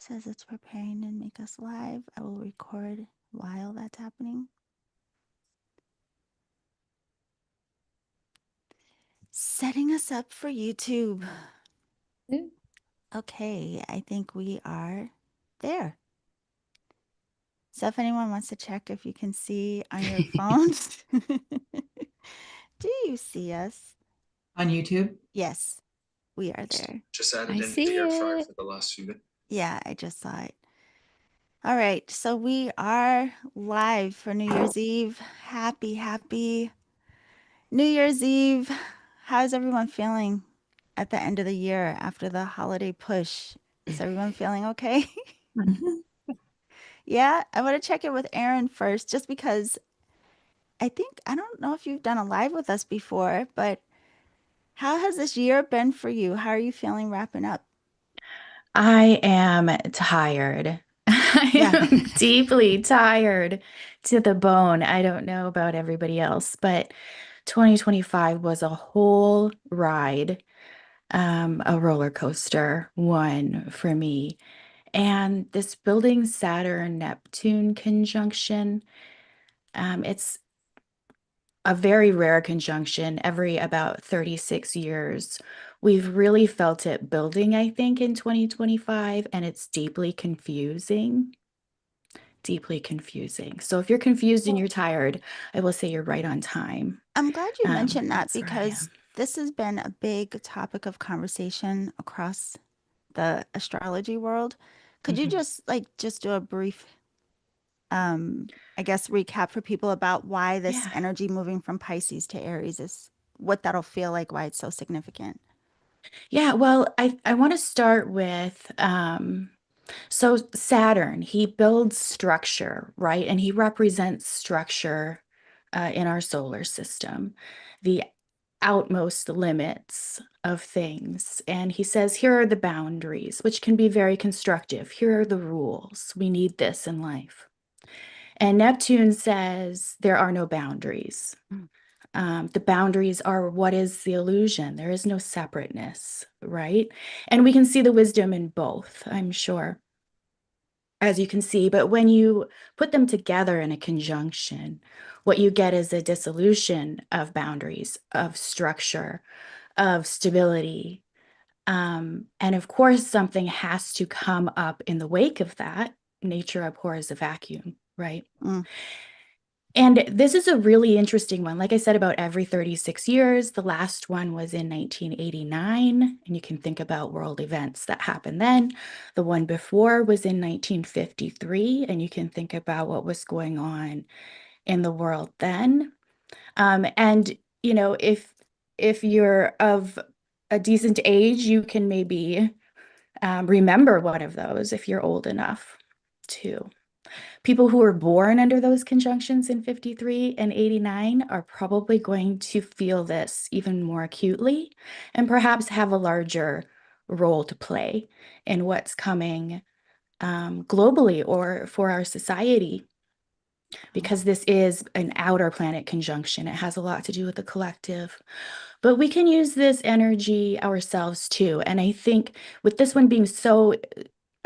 says it's preparing to make us live. I will record while that's happening. Setting us up for YouTube. Okay, I think we are there. So if anyone wants to check if you can see on your phones, do you see us? On YouTube? Yes, we are there. Just added I into the see air fryer it. for the last few minutes. Yeah, I just saw it. All right, so we are live for New Year's Eve. Happy New Year's Eve. How's everyone feeling at the end of the year after the holiday push? Is everyone feeling okay? Mhm. Yeah, I want to check in with Arin first, just because I don't know if you've done a live with us before, but how has this year been for you? How are you feeling wrapping up? I am tired. I Yeah. am deeply tired to the bone. I don't know about everybody else, but 2025 was a whole ride, a roller coaster one for me. And this building Saturn Neptune conjunction, it's a very rare conjunction every about 36 years. We've really felt it building, I think, in 2025, and it's deeply confusing. Deeply confusing. So if you're confused and Well, you're tired, I will say you're right on time. I'm glad you mentioned that That's where I because am. this has been a big topic of conversation across the astrology world. Could you Mhm. just do a brief um I guess recap for people about why this Yeah. energy moving from Pisces to Aries is what that'll feel like, why it's so significant? Yeah, well, I want to start with so Saturn, he builds structure, right? And he represents structure in our solar system, the outmost limits of things. And he says, here are the boundaries, which can be very constructive. Here are the rules. We need this in life. And Neptune says there are no boundaries. Mm. The boundaries are what is the illusion. There is no separateness, right? And we can see the wisdom in both, I'm sure, as you can see. But when you put them together in a conjunction, what you get is a dissolution of boundaries, of structure, of stability. And of course, something has to come up in the wake of that. Nature abhors a vacuum, right? Mm. And this is a really interesting one. Like I said, about every 36 years, the last one was in 1989. And you can think about world events that happened then. The one before was in 1953. And you can think about what was going on in the world then. And, if you're of a decent age, you can maybe remember one of those if you're old enough to. People who were born under those conjunctions in 53 and 89 are probably going to feel this even more acutely and perhaps have a larger role to play in what's coming globally or for our society, because this is an outer planet conjunction. It has a lot to do with the collective. But we can use this energy ourselves too. And I think with this one being so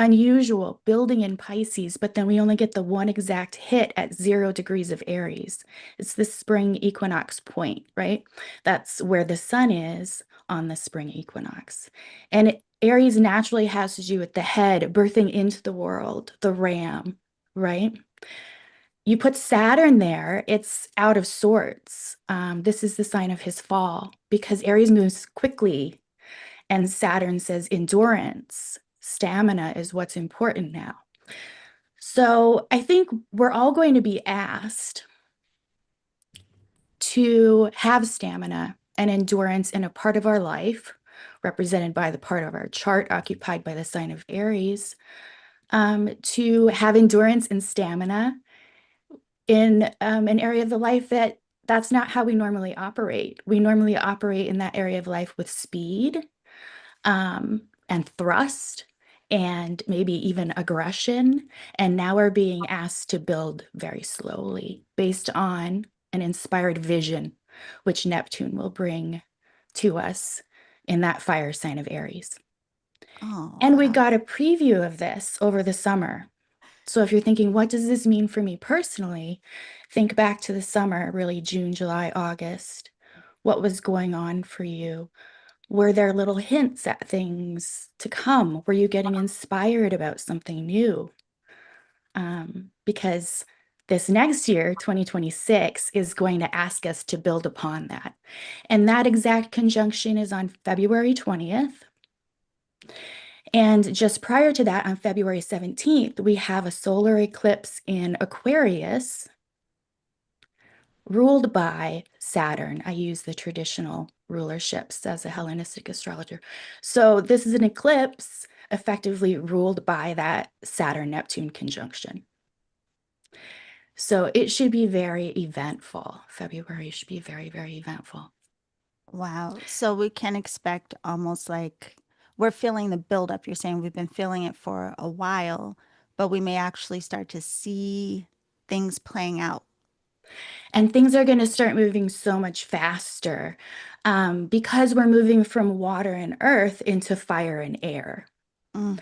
unusual, building in Pisces, but then we only get the one exact hit at 0 degrees of Aries. It's the spring equinox point, right? That's where the sun is on the spring equinox. And Aries naturally has to do with the head, birthing into the world, the ram, right? You put Saturn there, it's out of sorts. This is the sign of his fall because Aries moves quickly and Saturn says endurance, stamina is what's important now. So I think we're all going to be asked to have stamina and endurance in a part of our life, represented by the part of our chart occupied by the sign of Aries, to have endurance and stamina in an area of the life that's not how we normally operate. We normally operate in that area of life with speed and thrust and maybe even aggression. And now we're being asked to build very slowly based on an inspired vision, which Neptune will bring to us in that fire sign of Aries. Oh, And we wow. got a preview of this over the summer. So if you're thinking, what does this mean for me personally? Think back to the summer, really June, July, August. What was going on for you? Were there little hints at things to come? Were you getting inspired about something new? Because this next year, 2026, is going to ask us to build upon that. And that exact conjunction is on February 20th. And just prior to that, on February 17th, we have a solar eclipse in Aquarius ruled by Saturn. I use the traditional rulerships as a Hellenistic astrologer. So this is an eclipse effectively ruled by that Saturn-Neptune conjunction. So it should be very eventful. February should be very, very eventful. Wow. So we can expect almost like we're feeling the buildup. You're saying we've been feeling it for a while, but we may actually start to see things playing out. And things are going to start moving so much faster because we're moving from water and earth into fire and air. Mm,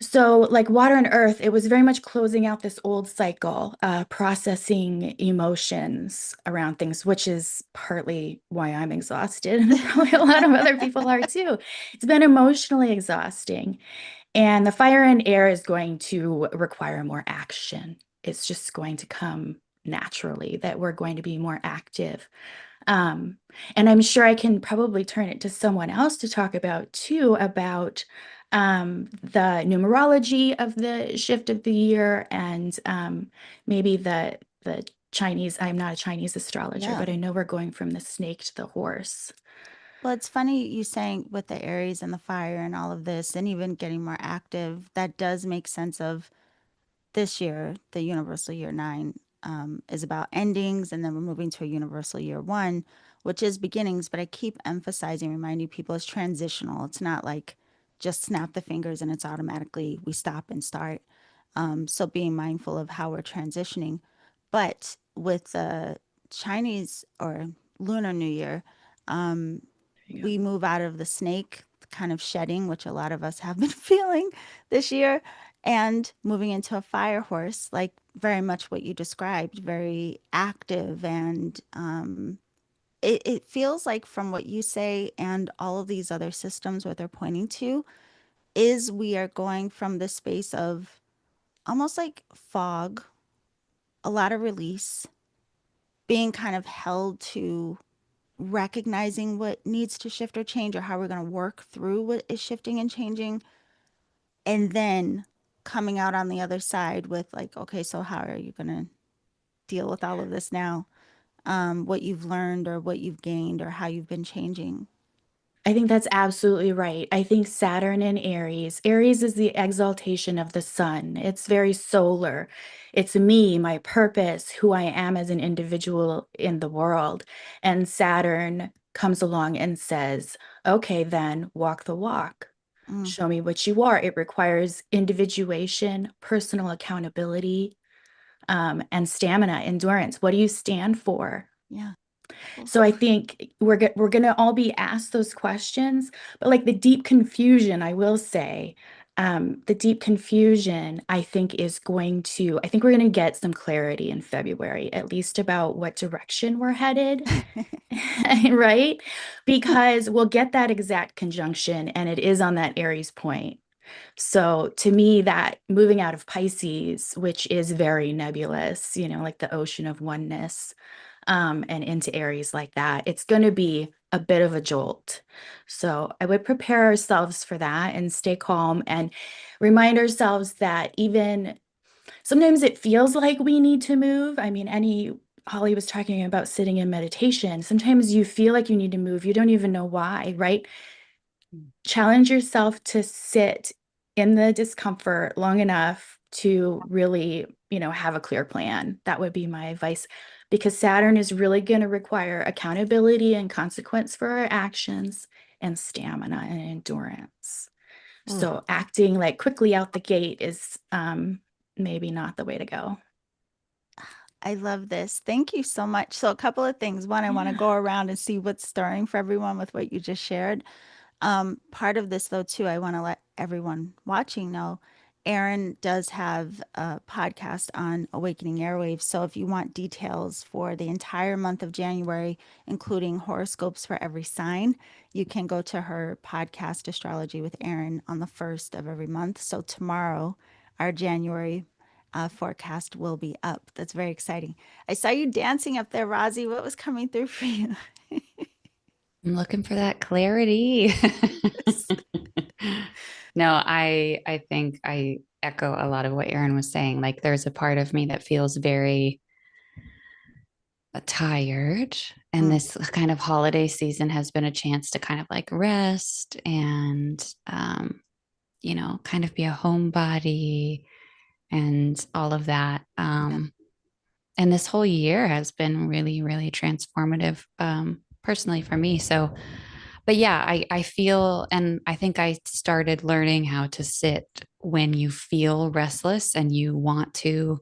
So, like water and earth, it was very much closing out this old cycle, processing emotions around things, which is partly why I'm exhausted. And probably a lot of other people are too. It's been emotionally exhausting. And the fire and air is going to require more action. It's just going to come naturally that we're going to be more active. Um, and I'm sure I can probably turn it to someone else to talk about too, about the numerology of the shift of the year and maybe the Chinese. I'm not a Chinese astrologer, yeah. but I know we're going from the snake to the horse. Well, it's funny you saying with the Aries and the fire and all of this, and even getting more active. That does make sense of this year, the universal year nine, is about endings, and then we're moving to a universal year one, which is beginnings. But I keep emphasizing, reminding people it's transitional. It's not like just snap the fingers and it's automatically we stop and start. So being mindful of how we're transitioning. But with the Chinese or Lunar New Year, There you go. we move out of the snake kind of shedding, which a lot of us have been feeling this year, and moving into a fire horse, like very much what you described, very active. And it feels like, from what you say and all of these other systems, what they're pointing to is we are going from the space of almost like fog, a lot of release, being kind of held to recognizing what needs to shift or change, or how we're going to work through what is shifting and changing, and then coming out on the other side with like, okay, so how are you going to deal with all of this now? What you've learned or what you've gained or how you've been changing. I think that's absolutely right. I think Saturn in Aries. Aries is the exaltation of the sun. It's very solar. It's me, my purpose, who I am as an individual in the world. And Saturn comes along and says, okay, then walk the walk. Mm, Show me what you are. It requires individuation, personal accountability, and stamina, endurance. What do you stand for? yeah. So I think we're gonna all be asked those questions, but like the deep confusion, I will say, the deep confusion I think is going to, I think we're gonna get some clarity in February, at least about what direction we're headed, right? Because we'll get that exact conjunction and it is on that Aries point. So to me, that moving out of Pisces, which is very nebulous, like the ocean of oneness, and into Aries like that, it's going to be a bit of a jolt. So I would prepare ourselves for that and stay calm and remind ourselves that even sometimes it feels like we need to move. I mean, Holly was talking about sitting in meditation. Sometimes you feel like you need to move. You don't even know why, right? Challenge yourself to sit in the discomfort long enough to really, have a clear plan. That would be my advice because Saturn is really going to require accountability and consequence for our actions and stamina and endurance. Ooh, So acting like quickly out the gate is maybe not the way to go. I love this. Thank you so much. So, a couple of things. One, I want to Yeah. go around and see what's stirring for everyone with what you just shared. Part of this, though, too, I want to let everyone watching know Arin does have a podcast on Awakening Airwaves. So if you want details for the entire month of January, including horoscopes for every sign, you can go to her podcast, Astrology with Arin, on the first of every month. So tomorrow, our January forecast will be up. That's very exciting. I saw you dancing up there, Rosie. What was coming through for you? I'm looking for that clarity. No, I think I echo a lot of what Erin was saying. Like there's a part of me that feels very tired. And Mm, this kind of holiday season has been a chance to kind of like rest and kind of be a homebody and all of that. yeah. And this whole year has been really, really transformative personally for me. So but yeah, I feel, and I think I started learning how to sit when you feel restless and you want to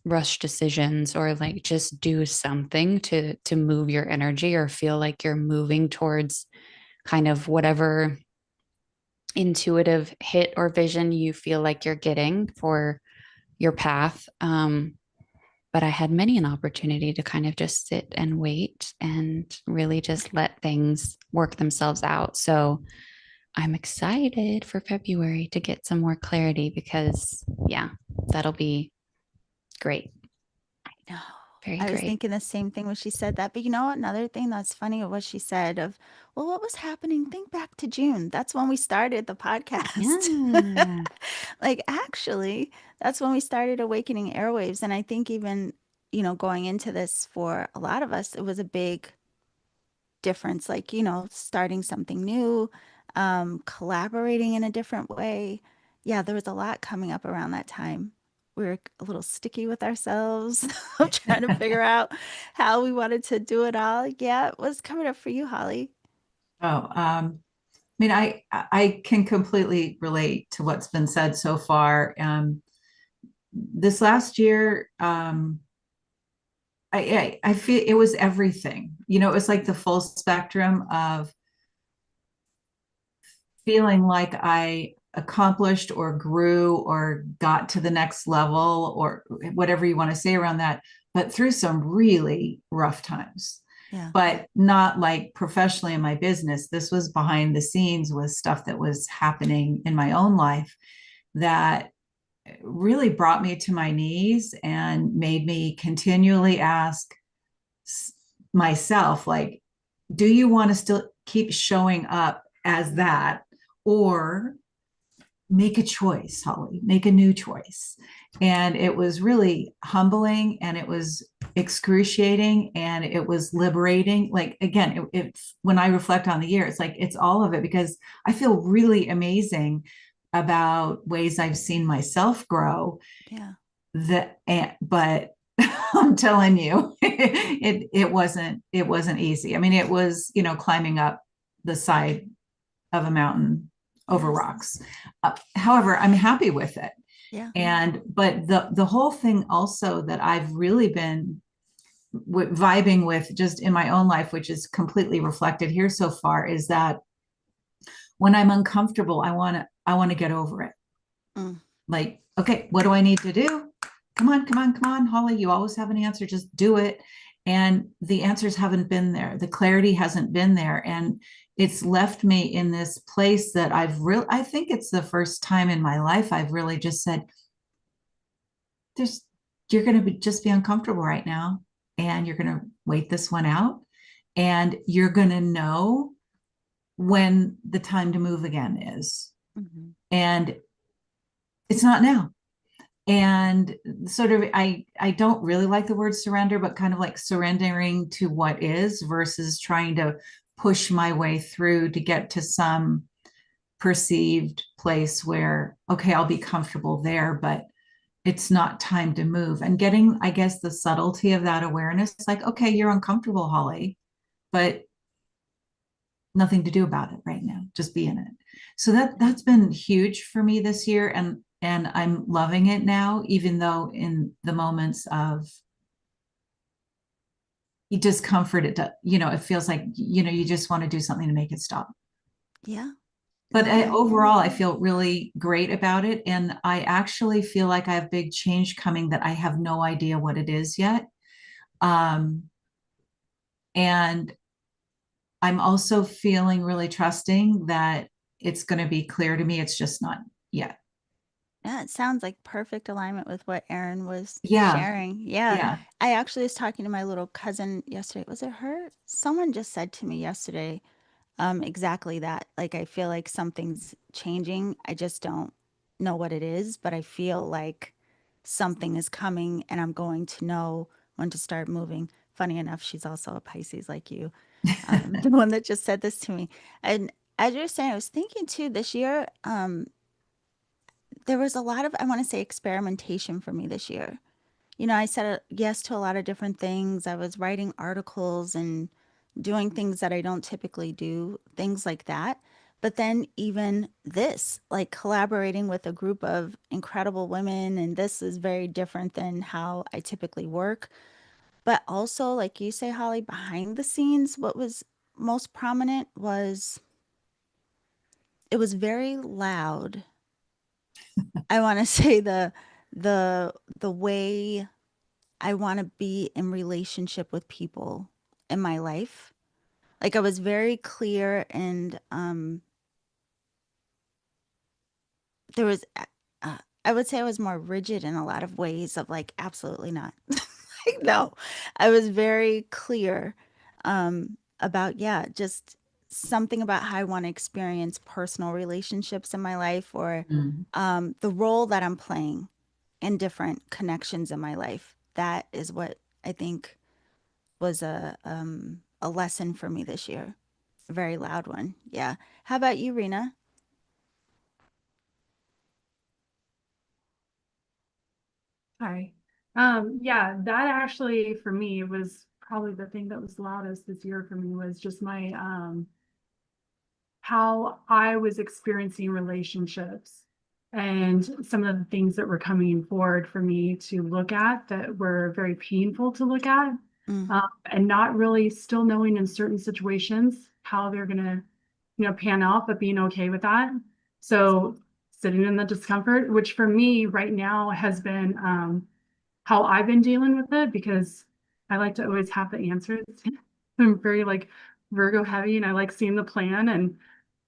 rush decisions or like just do something to move your energy or feel like you're moving towards kind of whatever intuitive hit or vision you feel like you're getting for your path. But I had many an opportunity to kind of just sit and wait and really just let things work themselves out. So I'm excited for February to get some more clarity because, yeah, that'll be great. No, Very I was great. thinking the same thing when she said that. But you know what? Another thing that's funny was she said of, well, what was happening? Think back to June. That's when we started the podcast. Yeah. Like actually, that's when we started Awakening Airwaves. And I think even, going into this for a lot of us, it was a big difference, like, starting something new, collaborating in a different way. Yeah, there was a lot coming up around that time. We were a little sticky with ourselves, trying to figure out how we wanted to do it all. Yeah, what's coming up for you, Holly? Oh, I mean, I can completely relate to what's been said so far. This last year, I feel it was everything. It was like the full spectrum of feeling like I accomplished or grew or got to the next level or whatever you want to say around that, but through some really rough times. Yeah, But not like professionally in my business. This was behind the scenes with stuff that was happening in my own life that really brought me to my knees and made me continually ask myself, like, do you want to still keep showing up as that, or make a choice, Holly, make a new choice? And it was really humbling and it was excruciating and it was liberating. Like, again, it's when I reflect on the year, it's like it's all of it because I feel really amazing about ways I've seen myself grow. yeah, But I'm telling you, it wasn't easy. I mean, it was, climbing up the side of a mountain over yes, rocks. However, I'm happy with it. yeah. But the whole thing also that I've really been vibing with just in my own life, which is completely reflected here so far, is that when I'm uncomfortable, I want to get over it. Mm, Like, okay, what do I need to do? Come on, come on, come on, Holly, you always have an answer, just do it. And the answers haven't been there, the clarity hasn't been there, and it's left me in this place that I think it's the first time in my life I've really just said, there's you're going to just be uncomfortable right now, and you're going to wait this one out, and you're going to know when the time to move again is, mhm, and it's not now. And sort of, I don't really like the word surrender, but kind of like surrendering to what is versus trying to push my way through to get to some perceived place where, okay, I'll be comfortable there, but it's not time to move. And getting, I guess, the subtlety of that awareness, like, okay, you're uncomfortable, Holly, but nothing to do about it right now, just be in it. So yeah. that's been huge for me this year, and I'm loving it now, even though in the moments of discomfort, it feels like, you just want to do something to make it stop. Yeah. But No, I overall, I feel really great about it. And I actually feel like I have big change coming that I have no idea what it is yet. Um, and I'm also feeling really trusting that it's going to be clear to me. It's just not yet. Yeah, it sounds like perfect alignment with what Arin was Yeah. sharing. Yeah. Yeah. I actually was talking to my little cousin yesterday. Was it her? Someone just said to me yesterday, exactly that. Like, I feel like something's changing. I just don't know what it is, but I feel like something is coming and I'm going to know when to start moving. Funny enough, she's also a Pisces like you, the one that just said this to me. And as you're saying, I was thinking too this year, there was a lot of, I want to say, experimentation for me this year. You know, I said yes to a lot of different things. I was writing articles and doing things that I don't typically do, things like that. But then even this, like collaborating with a group of incredible women, and this is very different than how I typically work. But also, like you say, Holly, behind the scenes, what was most prominent was it was very loud. I want to say the way I want to be in relationship with people in my life. Like I was very clear and there was I would say I was more rigid in a lot of ways of like absolutely not. Like no. I was very clear about yeah, just something about how I want to experience personal relationships in my life or Mm. the role that I'm playing in different connections in my life. That is what I think was a lesson for me this year. A very loud one. Yeah. How about you, Rena? Hi. Yeah, that actually for me was probably the thing that was loudest this year for me was just my how I was experiencing relationships and some of the things that were coming forward for me to look at that were very painful to look at, Mm, and not really still knowing in certain situations how they're going to, pan out, but being okay with that. So sitting in the discomfort, which for me right now has been how I've been dealing with it because I like to always have the answers. I'm very like Virgo heavy and I like seeing the plan.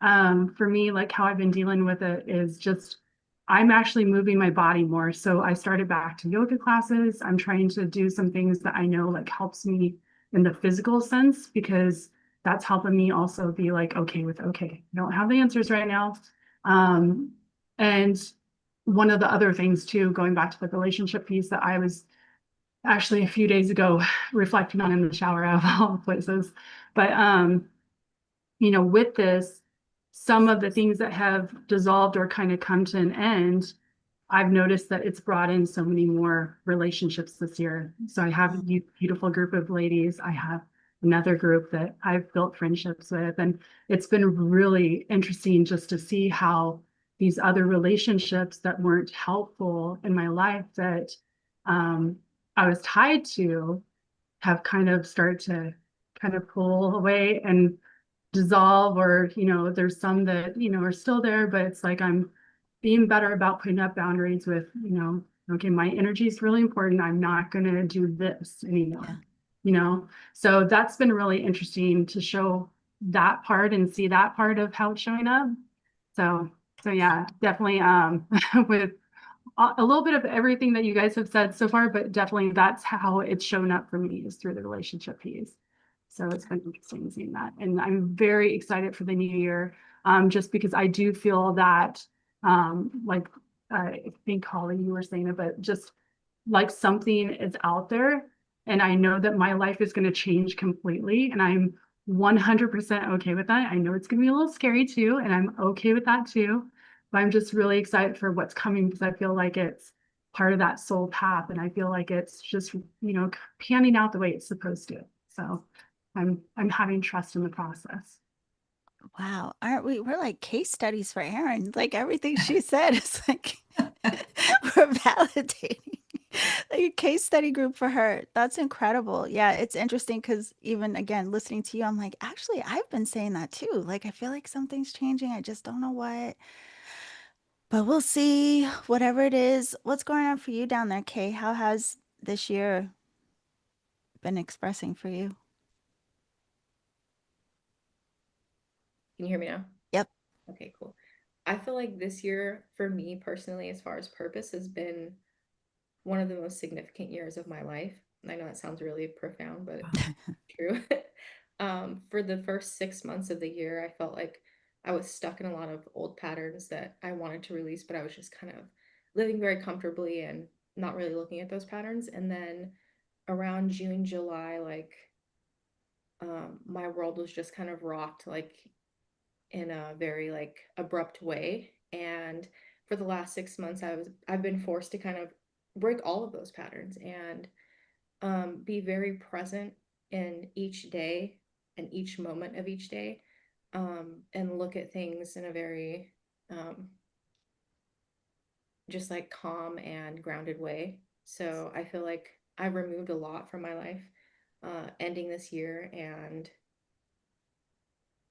And for me, like how I've been dealing with it is just I'm actually moving my body more. So I started back to yoga classes. I'm trying to do some things that I know like helps me in the physical sense because that's helping me also be like okay with okay, I don't have the answers right now. And one of the other things too, going back to the relationship piece that I was actually a few days ago reflecting on in the shower of all places. But with this, some of the things that have dissolved or kind of come to an end, I've noticed that it's brought in so many more relationships this year. So I have a mm, beautiful group of ladies. I have another group that I've built friendships with. And it's been really interesting just to see how these other relationships that weren't helpful in my life that um, I was tied to have kind of started to kind of pull away and dissolve or there's some that are still there but it's like I'm being better about putting up boundaries with okay my energy is really important, I'm not going to do this yeah. anymore. So that's been really interesting to show that part and see that part of how it's showing up. So yeah, definitely with a little bit of everything that you guys have said so far, but definitely that's how it's shown up for me is through the relationship piece. So it's been interesting seeing that. And I'm very excited for the new year, just because I do feel that, like I think Holly, you were saying it, but just like something is out there. And I know that my life is going to change completely. And I'm 100% okay with that. I know it's going to be a little scary too. And I'm okay with that too. But I'm just really excited for what's coming because I feel like it's part of that soul path. And I feel like it's just, panning out the way it's supposed to. So I'm having trust in the process. Wow. Aren't we? We're like case studies for Arin. Like everything she said is like we're validating. like a case study group for her. That's incredible. Yeah, it's interesting because even again, listening to you, I'm like, actually, I've been saying that too. Like, I feel like something's changing. I just don't know what. But we'll see. Whatever it is, what's going on for you down there, Kay? How has this year been expressing for you? Can you hear me now? Yep. Okay, cool. I feel like this year, for me personally, as far as purpose, has been one of the most significant years of my life. And I know that sounds really profound, but true. For the first 6 months of the year, I felt like I was stuck in a lot of old patterns that I wanted to release, but I was just kind of living very comfortably and not really looking at those patterns. And then around June, July, like my world was just kind of rocked, like in a very like abrupt way. And for the last 6 months, I've been forced to kind of break all of those patterns and be very present in each day and each moment of each day, and look at things in a very just like calm and grounded way. So I feel like I've removed a lot from my life ending this year, and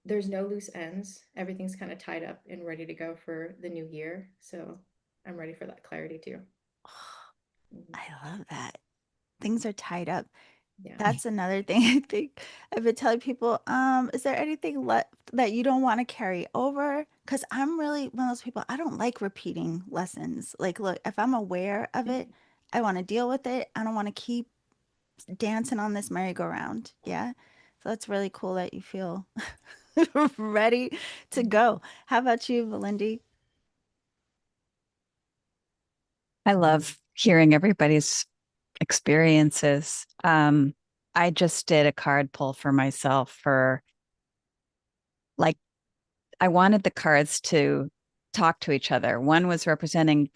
there's no loose ends. Everything's kind of tied up and ready to go for the new year. So I'm ready for that clarity too. Mhm. I love that. Things are tied up. Yeah. That's another thing I think I've been telling people, is there anything left that you don't want to carry over? Because I'm really one of those people, I don't like repeating lessons. Like, look, if I'm aware of it, I want to deal with it. I don't want to keep dancing on this merry-go-round. Yeah. So that's really cool that you feel ready to go. How about you, Valindy? I love hearing everybody's experiences. I just did a card pull for myself for like, I wanted the cards to talk to each other. One was representing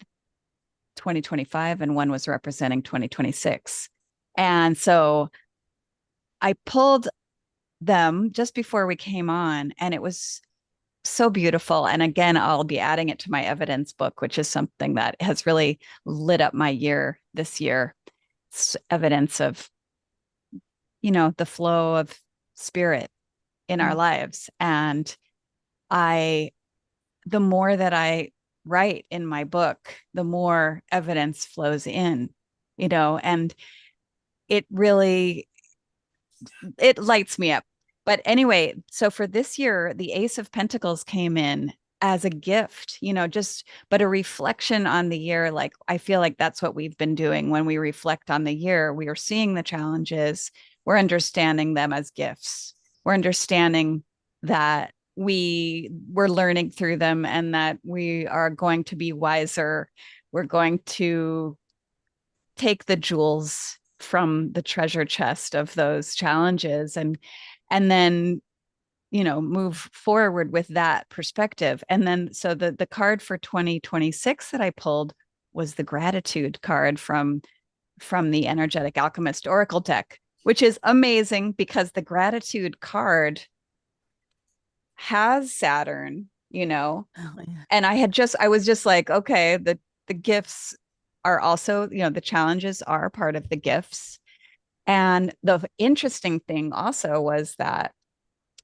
2025 and one was representing 2026. And so I pulled them just before we came on, and it was so beautiful. And again, I'll be adding it to my evidence book, which is something that has really lit up my year this year. It's evidence of, the flow of spirit in our lives. And I, the more that I write in my book, the more evidence flows in, and it really, it lights me up. But anyway, so for this year, the Ace of Pentacles came in as a gift, just but a reflection on the year. Like, I feel like that's what we've been doing when we reflect on the year. We are seeing the challenges, we're understanding them as gifts. We're understanding that we're learning through them and that we are going to be wiser. We're going to take the jewels from the treasure chest of those challenges and then move forward with that perspective. And then so the card for 2026 that I pulled was the gratitude card from the Energetic Alchemist Oracle deck, which is amazing because the gratitude card has Saturn, Oh, yeah. and I was just like, okay, the gifts are also, the challenges are part of the gifts. And the interesting thing also was that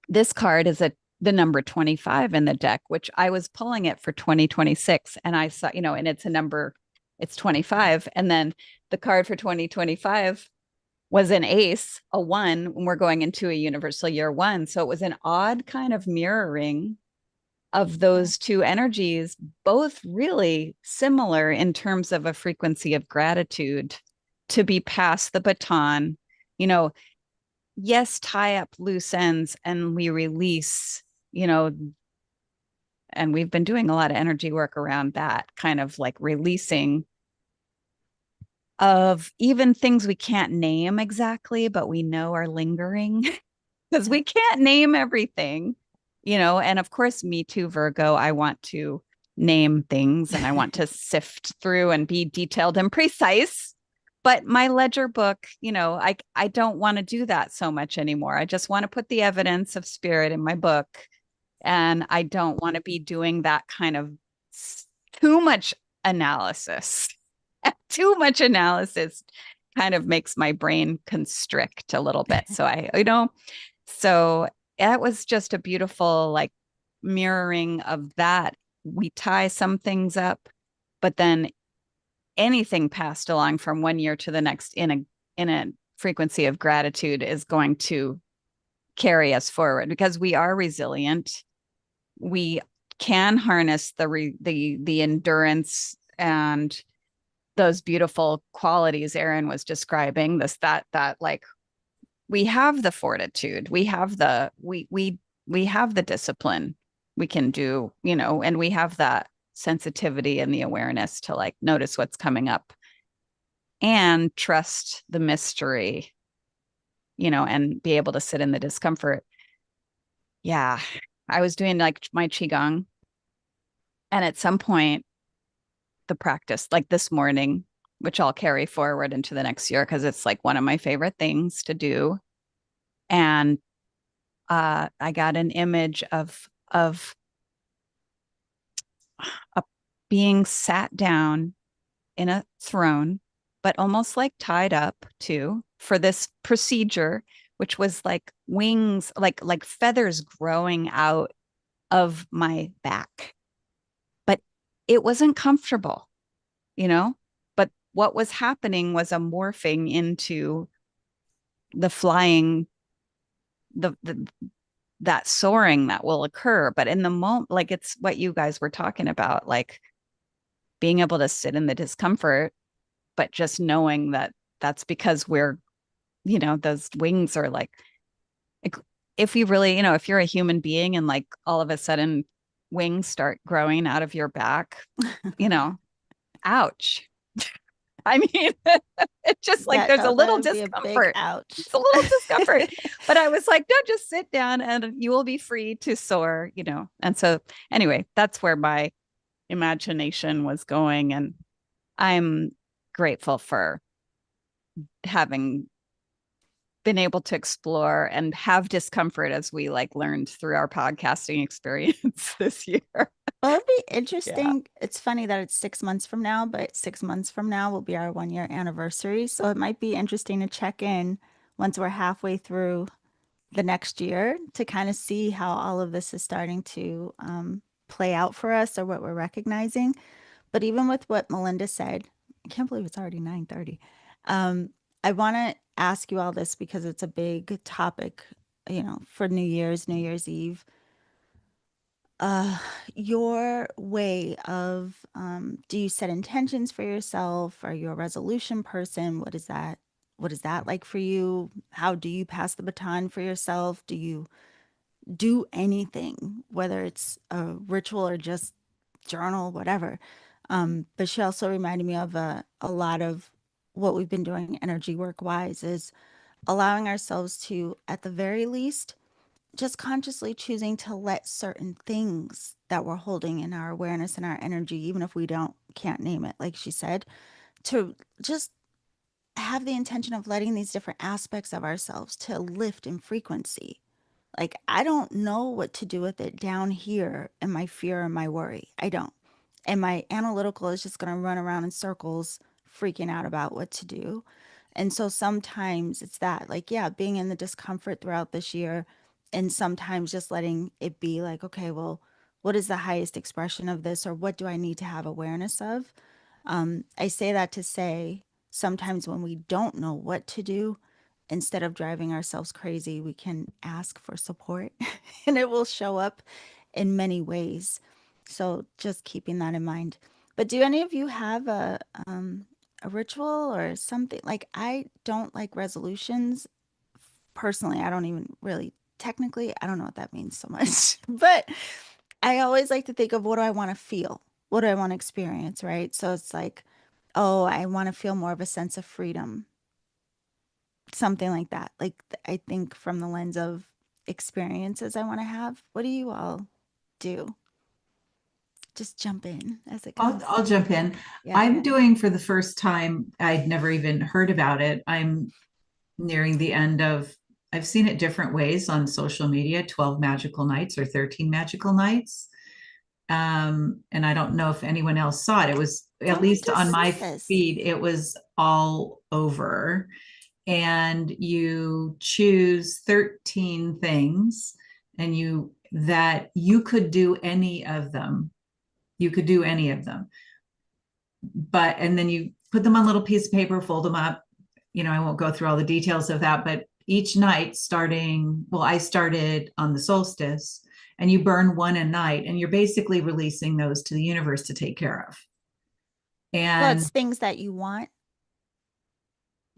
this card is the number 25 in the deck, which I was pulling it for 2026. And I saw, and it's a number, it's 25. And then the card for 2025 was an ace, a one, when we're going into a universal year one. So it was an odd kind of mirroring of those two energies, both really similar in terms of a frequency of gratitude to be passed the baton, yes, tie up loose ends and we release, and we've been doing a lot of energy work around that kind of like releasing of even things we can't name exactly, but we know are lingering because we can't name everything, and of course, me too, Virgo, I want to name things and I want to sift through and be detailed and precise. But my ledger book, I don't want to do that so much anymore. I just want to put the evidence of spirit in my book. And I don't want to be doing that kind of too much analysis Too much analysis kind of makes my brain constrict a little bit. So so that was just a beautiful like mirroring of that. We tie some things up, but then anything passed along from one year to the next in a frequency of gratitude is going to carry us forward because we are resilient. We can harness the endurance and those beautiful qualities Arin was describing. That like we have the fortitude, we have we have the discipline. We can do, and we have that sensitivity and the awareness to like notice what's coming up and trust the mystery, and be able to sit in the discomfort. Yeah. I was doing like my qigong, and at some point the practice like this morning, which I'll carry forward into the next year because it's like one of my favorite things to do. And I got an image of a being sat down in a throne, but almost like tied up too for this procedure, which was like wings, like feathers growing out of my back. But it wasn't comfortable, you know? But what was happening was a morphing into the flying, the that soaring that will occur. But in the moment, like it's what you guys were talking about, like being able to sit in the discomfort, but just knowing that that's because those wings are like if you really, if you're a human being and like all of a sudden wings start growing out of your back, ouch. I mean, it's just like there's a little Be a big discomfort. ouch. It's a little discomfort. But I was like, no, just sit down and you will be free to soar, And so anyway, that's where my imagination was going. And I'm grateful for having been able to explore and have discomfort as we like learned through our podcasting experience this year. Well, it'd be interesting. Yeah. It's funny that it's 6 months from now, but 6 months from now will be our 1 year anniversary. So it might be interesting to check in once we're halfway through the next year to kind of see how all of this is starting to play out for us or what we're recognizing. But even with what Melinda said, I can't believe it's already 9:30. I want to ask you all this because it's a big topic, for New Year's Eve. Uh, your way of, do you set intentions for yourself? Are you a resolution person? What is that? What is that like for you? How do you pass the baton for yourself? Do you do anything, whether it's a ritual or just journal, whatever? But she also reminded me of a lot of what we've been doing energy work wise is allowing ourselves to, at the very least, just consciously choosing to let certain things that we're holding in our awareness and our energy, even if we can't name it, like she said, to just have the intention of letting these different aspects of ourselves to lift in frequency. Like, I don't know what to do with it down here in my fear and my worry. I don't. And my analytical is just going to run around in circles, freaking out about what to do. And so sometimes it's that, like, yeah, being in the discomfort throughout this year, and sometimes just letting it be like, okay, well, what is the highest expression of this, or what do I need to have awareness of? I say that to say sometimes when we don't know what to do, instead of driving ourselves crazy, we can ask for support and it will show up in many ways. So just keeping that in mind. But do any of you have a ritual or something? Like, I don't like resolutions personally. I don't even really technically, I don't know what that means so much. But I always like to think of what do I want to feel? What do I want to experience, right? So it's like, oh, I want to feel more of a sense of freedom, something like that. Like, I think from the lens of experiences I want to have. What do you all do? Just jump in as it comes. I'll jump in. Yeah. I'm doing for the first time, I'd never even heard about it. I'm nearing the end of, I've seen it different ways on social media, 12 magical nights or 13 magical nights. And I don't know if anyone else saw it. It was, at I need least to on my see this. feed, it was all over. And you choose 13 things, and that you could do any of them. You could do any of them. And then you put them on a little piece of paper, fold them up. I won't go through all the details of that, but each night I started on the solstice, and you burn one a night, and you're basically releasing those to the universe to take care of. Well, And it's things that you want.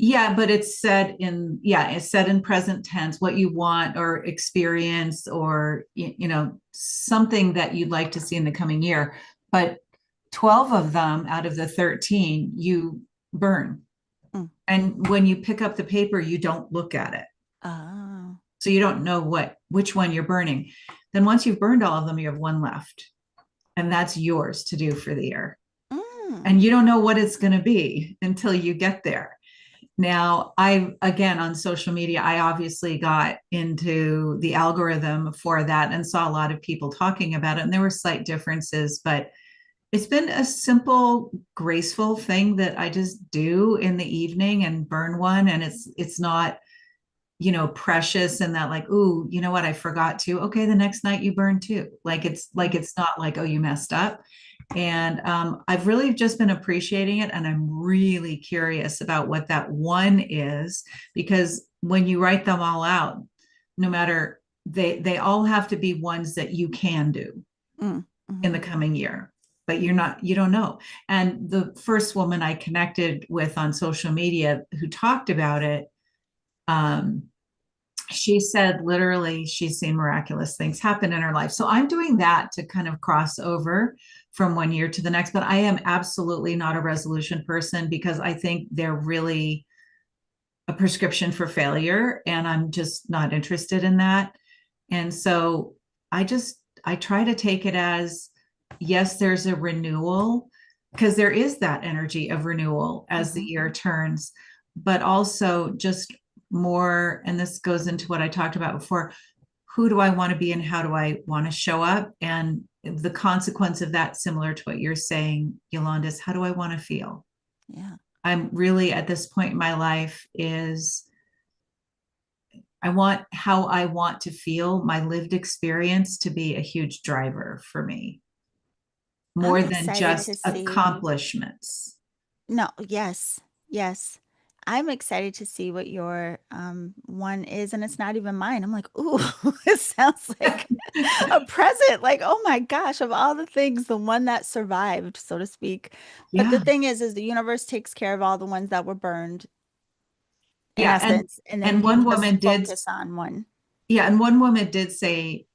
yeah, but it's said in present tense, what you want or experience, or something that you'd like to see in the coming year. But 12 of them out of the 13 you burn. Mm. And when you pick up the paper, you don't look at it. Oh. So you don't know which one you're burning. Then once you've burned all of them, you have one left. And that's yours to do for the year. Mm. And you don't know what it's going to be until you get there. Now, again, on social media, I obviously got into the algorithm for that and saw a lot of people talking about it. And there were slight differences, but it's been a simple, graceful thing that I just do in the evening and burn one. And it's not, precious, and that like, ooh, you know what, I forgot to. Okay, the next night you burn two. It's not like, oh, you messed up. And I've really just been appreciating it. And I'm really curious about what that one is, because when you write them all out, no matter, they all have to be ones that you can do in the coming year. But you don't know. And the first woman I connected with on social media who talked about it, she said literally she's seen miraculous things happen in her life. So I'm doing that to kind of cross over from one year to the next. But I am absolutely not a resolution person, because I think they're really a prescription for failure. And I'm just not interested in that. And so I try to take it as, yes, there's a renewal, because there is that energy of renewal as the year turns, but also just more, and this goes into what I talked about before, who do I want to be and how do I want to show up? And the consequence of that, similar to what you're saying, Yolanda, is how do I want to feel? Yeah. I'm really at this point in my life is how I want to feel, my lived experience, to be a huge driver for me, more I'm than excited to just see. accomplishments. No, yes, yes. I'm excited to see what your one is, and it's not even mine. I'm like, ooh, it sounds like a present. Like, oh my gosh, of all the things, the one that survived, so to speak. But the Yeah. thing is the universe takes care of all the ones that were burned, in Yeah. essence, and then And you one just woman did, focus on one. yeah. And one woman did say,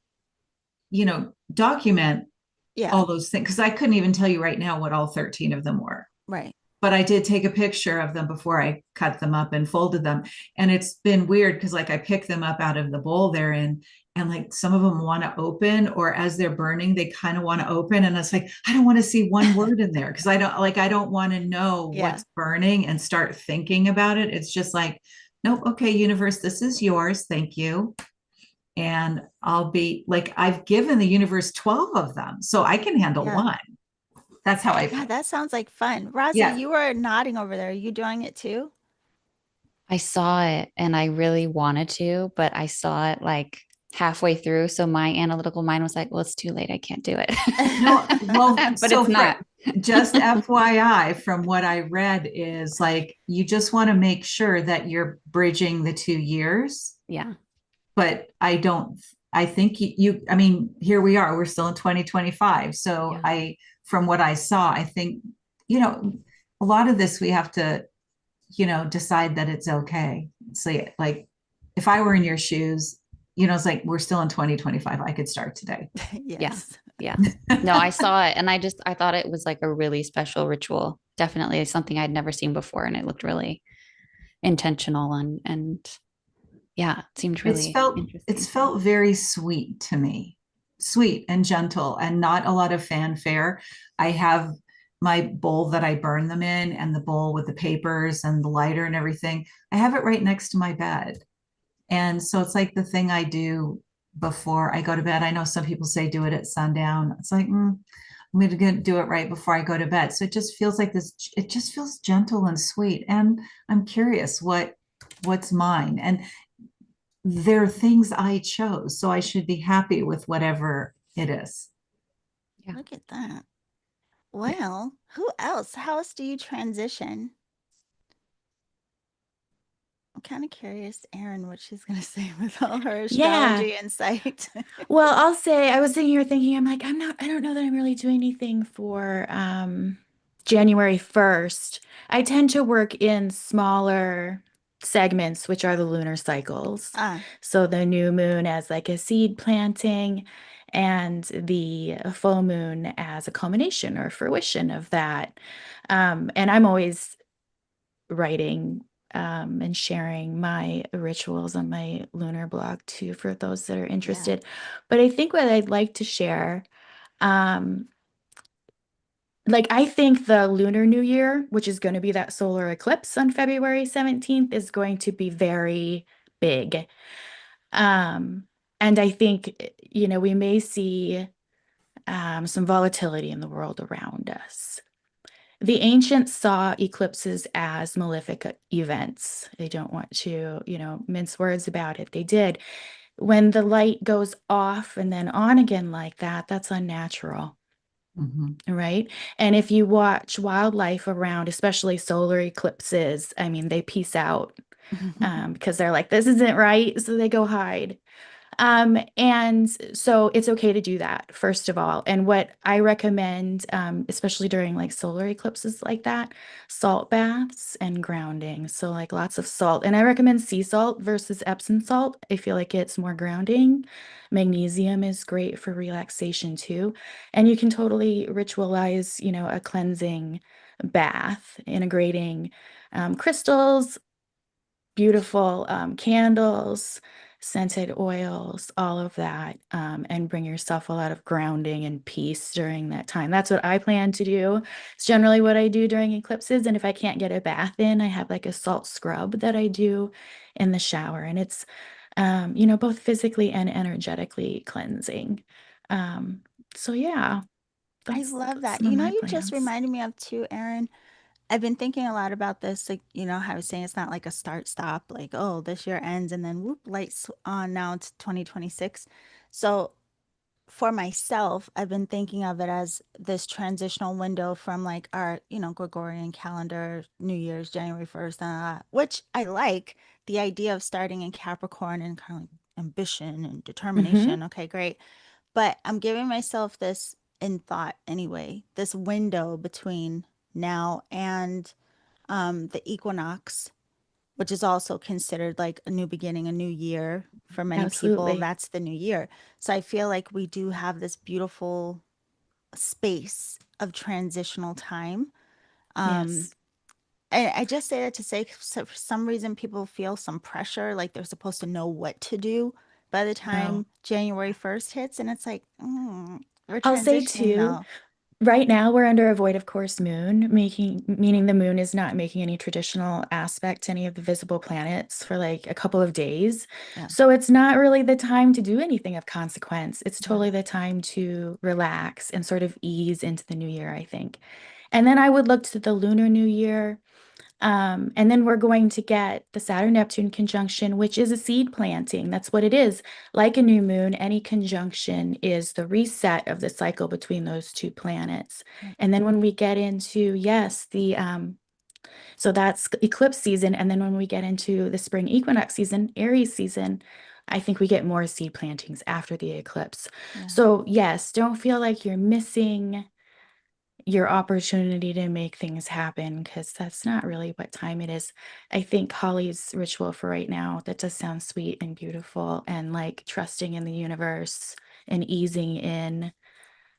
document Yeah, all those things. Because I couldn't even tell you right now what all 13 of them were. right. But I did take a picture of them before I cut them up and folded them. And it's been weird because like I pick them up out of the bowl they're in, and like some of them want to open, or as they're burning, they kind of want to open. And it's like, I don't want to see one word in there, because I don't want to know Yeah, what's burning and start thinking about it. It's just like, nope, okay, universe, this is yours. Thank you. And I'll be like, I've given the universe 12 of them, so I can handle yeah. one. That's how I Yeah, feel. that sounds like fun. Rosie, Yeah. you were nodding over there. Are you doing it too? I saw it and I really wanted to, but I saw it like halfway through. So my analytical mind was like, well, it's too late. I can't do it. No, well, But so it's not. just FYI, from what I read, is like you just want to make sure that you're bridging the 2 years. Yeah. But I think I mean, here we are, we're still in 2025. So Yeah. from what I saw, I think, a lot of this we have to, decide that it's okay. So like, if I were in your shoes, it's like, we're still in 2025. I could start today. Yeah. Yes. Yeah. No, I saw it and I thought it was like a really special ritual. Definitely something I'd never seen before. And it looked really intentional and yeah, it seemed really It's interesting. felt very sweet to me, sweet and gentle, and not a lot of fanfare. I have my bowl that I burn them in, and the bowl with the papers and the lighter and everything. I have it right next to my bed. And so it's like the thing I do before I go to bed. I know some people say do it at sundown. It's like, I'm going to do it right before I go to bed. So it just feels like this, it just feels gentle and sweet. And I'm curious what's mine. And there are things I chose, so I should be happy with whatever it is. Yeah. Look at that. Well, who else? How else do you transition? I'm kind of curious, Erin, what she's going to say with all her Yeah. astrology insight. Well, I'll say I was sitting here thinking, I'm like, I don't know that I'm really doing anything for January 1st. I tend to work in smaller segments, which are the lunar cycles. Ah, So the new moon as like a seed planting, and the full moon as a culmination or fruition of that. And I'm always writing and sharing my rituals on my lunar blog too for those that are yeah. interested. But I think what I'd like to share, um, like I think the Lunar New Year, which is going to be that solar eclipse on February 17th, is going to be very big. Um, and I think, we may see some volatility in the world around us. The ancients saw eclipses as malefic events. They don't want to, mince words about it. They did. When the light goes off and then on again like that, that's unnatural, Mhm. right? And if you watch wildlife around, especially solar eclipses, I mean, they peace out because they're like, this isn't right. So they go hide. And so it's okay to do that, first of all. And what I recommend, especially during like solar eclipses like that, salt baths and grounding. So like lots of salt. And I recommend sea salt versus Epsom salt. I feel like it's more grounding. Magnesium is great for relaxation too. And you can totally ritualize, a cleansing bath, integrating crystals, beautiful candles, scented oils, all of that, and bring yourself a lot of grounding and peace during that time. That's what I plan to do. It's generally what I do during eclipses. And if I can't get a bath in, I have like a salt scrub that I do in the shower. And it's, both physically and energetically cleansing. Um, so yeah, I that's love that. some of You know, my you just plans. reminded me of too, Erin. I've been thinking a lot about this. Like, how I was saying it's not like a start stop, like, oh, this year ends and then whoop, lights on, now it's 2026. So for myself, I've been thinking of it as this transitional window from like our, Gregorian calendar, New Year's, January 1st, which I like the idea of starting in Capricorn and kind of like ambition and Mm-hmm. determination. Okay, great. But I'm giving myself this in thought anyway, this window between now and the equinox, which is also considered like a new beginning, a new year. For many people, Absolutely. that's the new year. So I feel like we do have this beautiful space of transitional time. Um, Yes. and I just say that to say, so for some reason, people feel some pressure, like they're supposed to know what to do by the No. time January 1st hits. And it's like, we're I'll say transitioning too, though. right now we're under a void of course moon, meaning the moon is not making any traditional aspect to any of the visible planets for like a couple of days. Yeah. So it's not really the time to do anything of consequence. It's Yeah. totally the time to relax and sort of ease into the new year, I think. And then I would look to the lunar new year. And then we're going to get the Saturn-Neptune conjunction, which is a seed planting. That's what it is. Like a new moon, any conjunction is the reset of the cycle between those two planets. Yeah. And then when we get into, yes, so that's eclipse season. And then when we get into the spring equinox season, Aries season, I think we get more seed plantings after the eclipse. Yeah. So yes, don't feel like you're missing your opportunity to make things happen because that's not really what time it is. I think Holly's ritual for right now, that does sound sweet and beautiful and like trusting in the universe and easing in.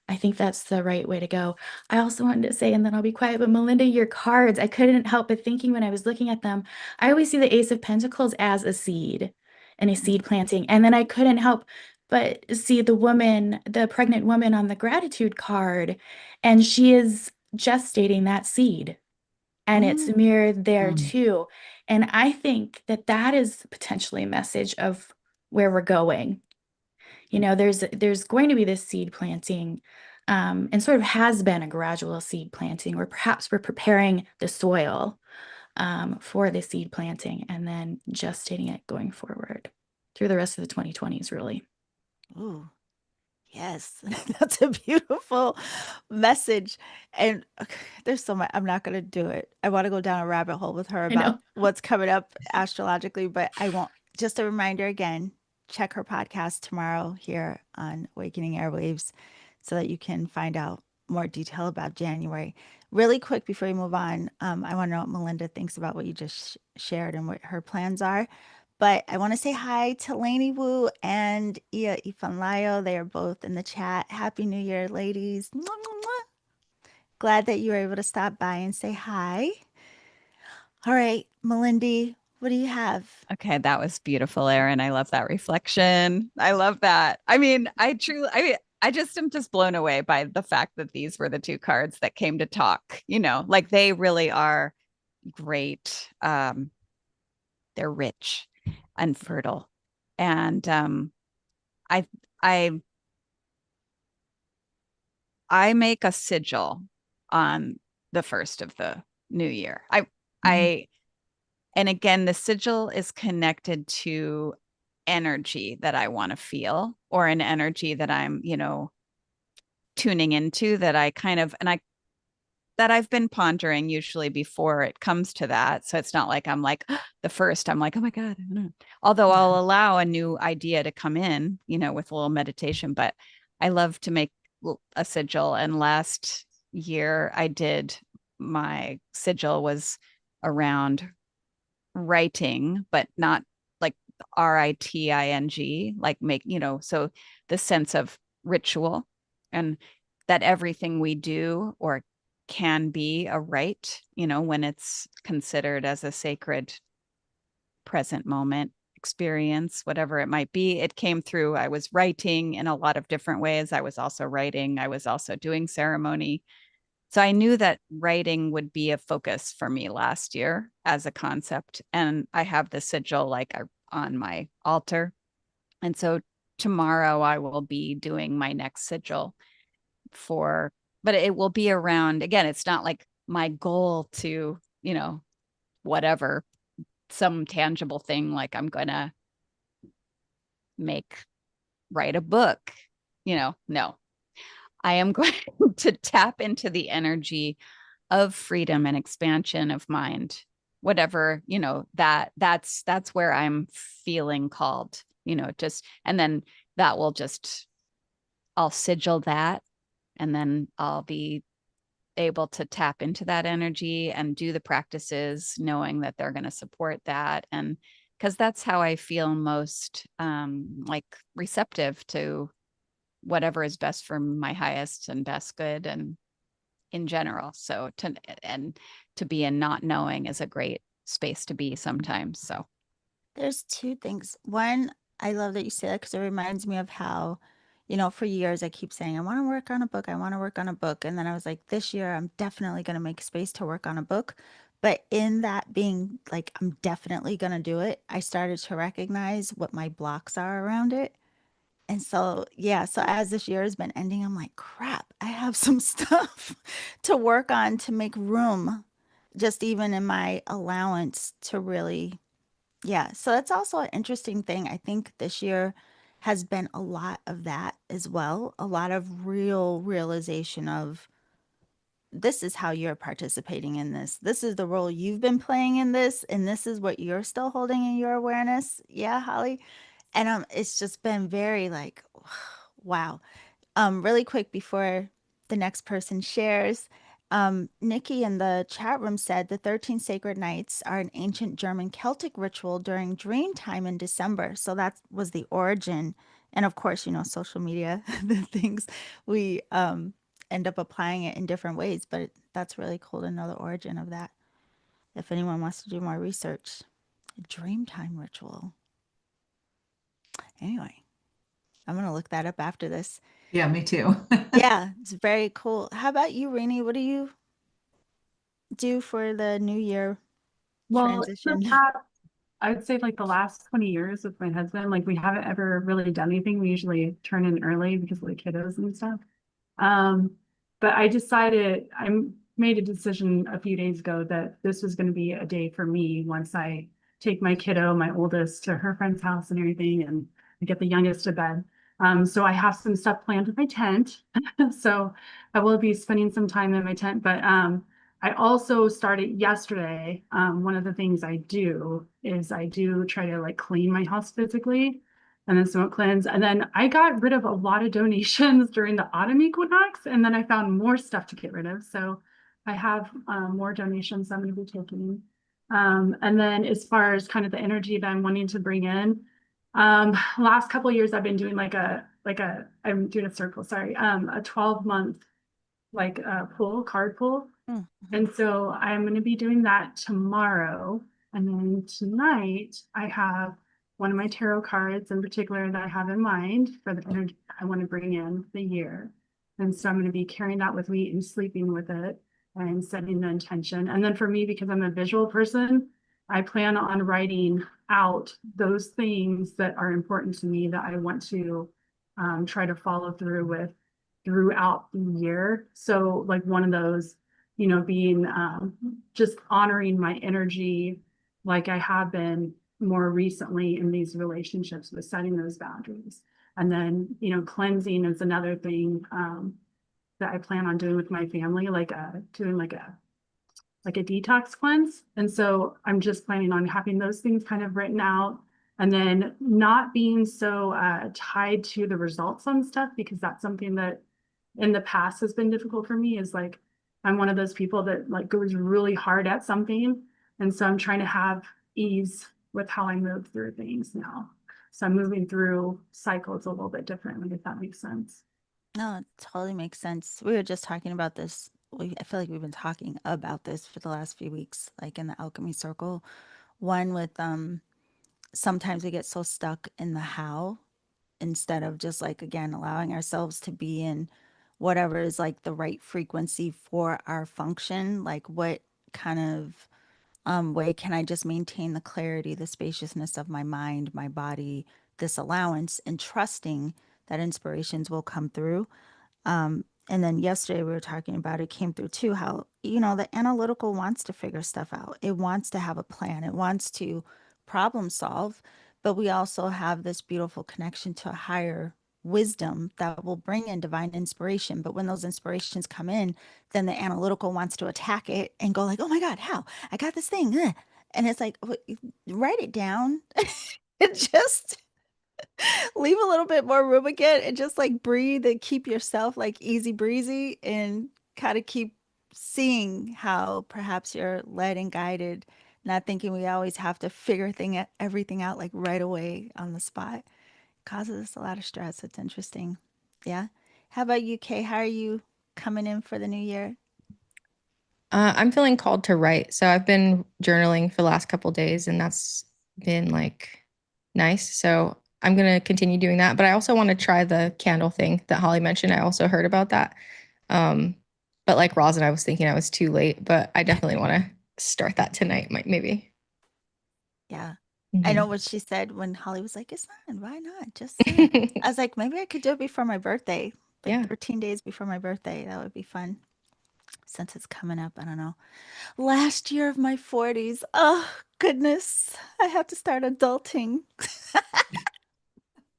I think that's the right way to go. I also wanted to say, and then I'll be quiet, but Melinda, your cards, I couldn't help but thinking when I was looking at them, I always see the Ace of Pentacles as a seed and a seed planting. And then I couldn't help but see the woman, the pregnant woman on the gratitude card, and she is gestating that seed. And it's Mm, mirrored there Mm. too. And I think that that is potentially a message of where we're going. You know, there's going to be this seed planting, and sort of has been a gradual seed planting, where perhaps we're preparing the soil for the seed planting and then gestating it going forward through the rest of the 2020s, really. Ooh, yes, that's a beautiful message. And there's so much, I'm not going to do it. I want to go down a rabbit hole with her I about know. what's coming up astrologically, but I won't. Just a reminder again, check her podcast tomorrow here on Awakening Airwaves so that you can find out more detail about January. Really quick before we move on, I want to know what Melinda thinks about what you just shared and what her plans are. But I want to say hi to Lainey Wu and Ia Ifanlayo. They are both in the chat. Happy New Year, ladies. Mwah, mwah, mwah. Glad that you were able to stop by and say hi. All right, Melindy, what do you have? Okay, that was beautiful, Arin. I love that reflection. I love that. I mean, I just am just blown away by the fact that these were the two cards that came to talk. You know, like they really are great. They're rich and fertile. And I I I make a sigil on the first of the new year. I and again, the sigil is connected to energy that I want to feel, or an energy that I'm, tuning into, that I kind of, and I that I've been pondering usually before it comes to that. So it's not like I'm like the first, I'm like, oh my God, I don't know. Although I'll allow a new idea to come in, with a little meditation, but I love to make a sigil. And last year I did, my sigil was around writing, but not like writing, like so the sense of ritual, and that everything we do or can be a rite, when it's considered as a sacred present moment experience, whatever it might be. It came through. I was writing in a lot of different ways. I was also writing. I was also doing ceremony. So I knew that writing would be a focus for me last year as a concept. And I have the sigil on my altar. And so tomorrow I will be doing my next sigil but it will be around, again, it's not like my goal to, whatever, some tangible thing, like I'm going to write a book, no. I am going to tap into the energy of freedom and expansion of mind, whatever, that's where I'm feeling called, and then I'll sigil that, and then I'll be able to tap into that energy and do the practices knowing that they're going to support that. And because that's how I feel most like receptive to whatever is best for my highest and best good, and in general. So to be in not knowing is a great space to be sometimes. So There's two things. One, I love that you say that because it reminds me of how, for years I keep saying, I want to work on a book. I want to work on a book. And then I was like, this year I'm definitely going to make space to work on a book. But in that being like, I'm definitely going to do it, I started to recognize what my blocks are around it. And so, yeah, so as this year has been ending, I'm like, crap, I have some stuff to work on to make room, just even in my allowance to really, yeah. So that's also an interesting thing. I think this year has been a lot of that as well, a lot of real realization of this is how you're participating in this. This is the role you've been playing in this, and this is what you're still holding in your awareness. Yeah, Holly. And it's just been very like, wow. Really quick before the next person shares, Nikki in the chat room said the 13 sacred nights are an ancient German Celtic ritual during dream time in December. So that was the origin. And of course, social media, the things we end up applying it in different ways. But that's really cool to know the origin of that. If anyone wants to do more research, a dream time ritual. Anyway, I'm going to look that up after this. Yeah, me too. Yeah, it's very cool. How about you, Rainey? What do you do for the new year Well, in the transition? past, I'd say like the last 20 years with my husband, like we haven't ever really done anything. We usually turn in early because of the kiddos and stuff. Um, but I made a decision a few days ago that this was going to be a day for me once I take my kiddo, my oldest, to her friend's house and everything, and I get the youngest to bed. So I have some stuff planned with my tent. So I will be spending some time in my tent, but I also started yesterday. One of the things I do is I do try to like clean my house physically and then smoke cleanse. And then I got rid of a lot of donations during the autumn equinox, and then I found more stuff to get rid of. So I have more donations I'm going to be taking. And then as far as kind of the energy that I'm wanting to bring in, last couple of years I've been doing I'm doing a circle, sorry, a 12-month like card pull. Mhm. And so I'm going to be doing that tomorrow. And then tonight, I have one of my tarot cards in particular that I have in mind for the energy I want to bring in the year. And so I'm going to be carrying that with me and sleeping with it and setting the intention. And then for me, because I'm a visual person, I plan on writing out those things that are important to me that I want to try to follow through with throughout the year. So like one of those being just honoring my energy like I have been more recently in these relationships with setting those boundaries. And then, cleansing is another thing that I plan on doing with my family, like doing like a detox cleanse. And so I'm just planning on having those things kind of written out and then not being so tied to the results on stuff, because that's something that in the past has been difficult for me. Is like I'm one of those people that like goes really hard at something. And so I'm trying to have ease with how I move through things now. So I'm moving through cycles a little bit differently, if that makes sense. No, it totally makes sense. We were just talking about this. I feel like we've been talking about this for the last few weeks, like in the alchemy circle. One with sometimes we get so stuck in the how instead of just like again allowing ourselves to be in whatever is like the right frequency for our function. Like what kind of way can I just maintain the clarity, the spaciousness of my mind, my body, this allowance, and trusting that inspirations will come through. And then yesterday we were talking about it came through too, how, the analytical wants to figure stuff out. It wants to have a plan. It wants to problem solve. But we also have this beautiful connection to a higher wisdom that will bring in divine inspiration. But when those inspirations come in, then the analytical wants to attack it and go like, oh my God, how? I got this thing. Ugh. And it's like, write it down. It just leave a little bit more room again and just like breathe and keep yourself like easy breezy and kind of keep seeing how perhaps you're led and guided, not thinking we always have to everything out like right away on the spot. Causes us a lot of stress. It's interesting. Yeah. How about you, Kay? How are you coming in for the new year? I'm feeling called to write. So I've been journaling for the last couple days, and that's been like nice. So I'm going to continue doing that. But I also want to try the candle thing that Holly mentioned. I also heard about that. Um, but like Rosin, I was thinking I was too late, but I definitely want to start that tonight, maybe. Yeah. I know Mhm. what she said when Holly was like, it's not, why not? Just I was like, maybe I could do it before my birthday, like Yeah. 13 days before my birthday. That would be fun since it's coming up. I don't know. Last year of my 40s. Oh, goodness. I have to start adulting.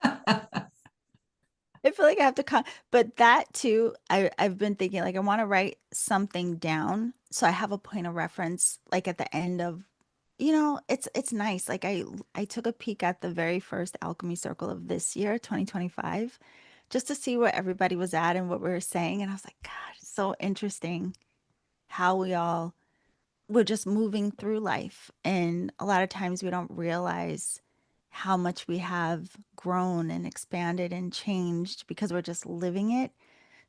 I feel like I have to but that too, I've been thinking like I want to write something down so I have a point of reference like at the end of it's nice. Like I took a peek at the very first alchemy circle of this year, 2025, just to see where everybody was at and what we were saying, and I was like, God, it's so interesting how we're just moving through life, and a lot of times we don't realize how much we have grown and expanded and changed because we're just living it.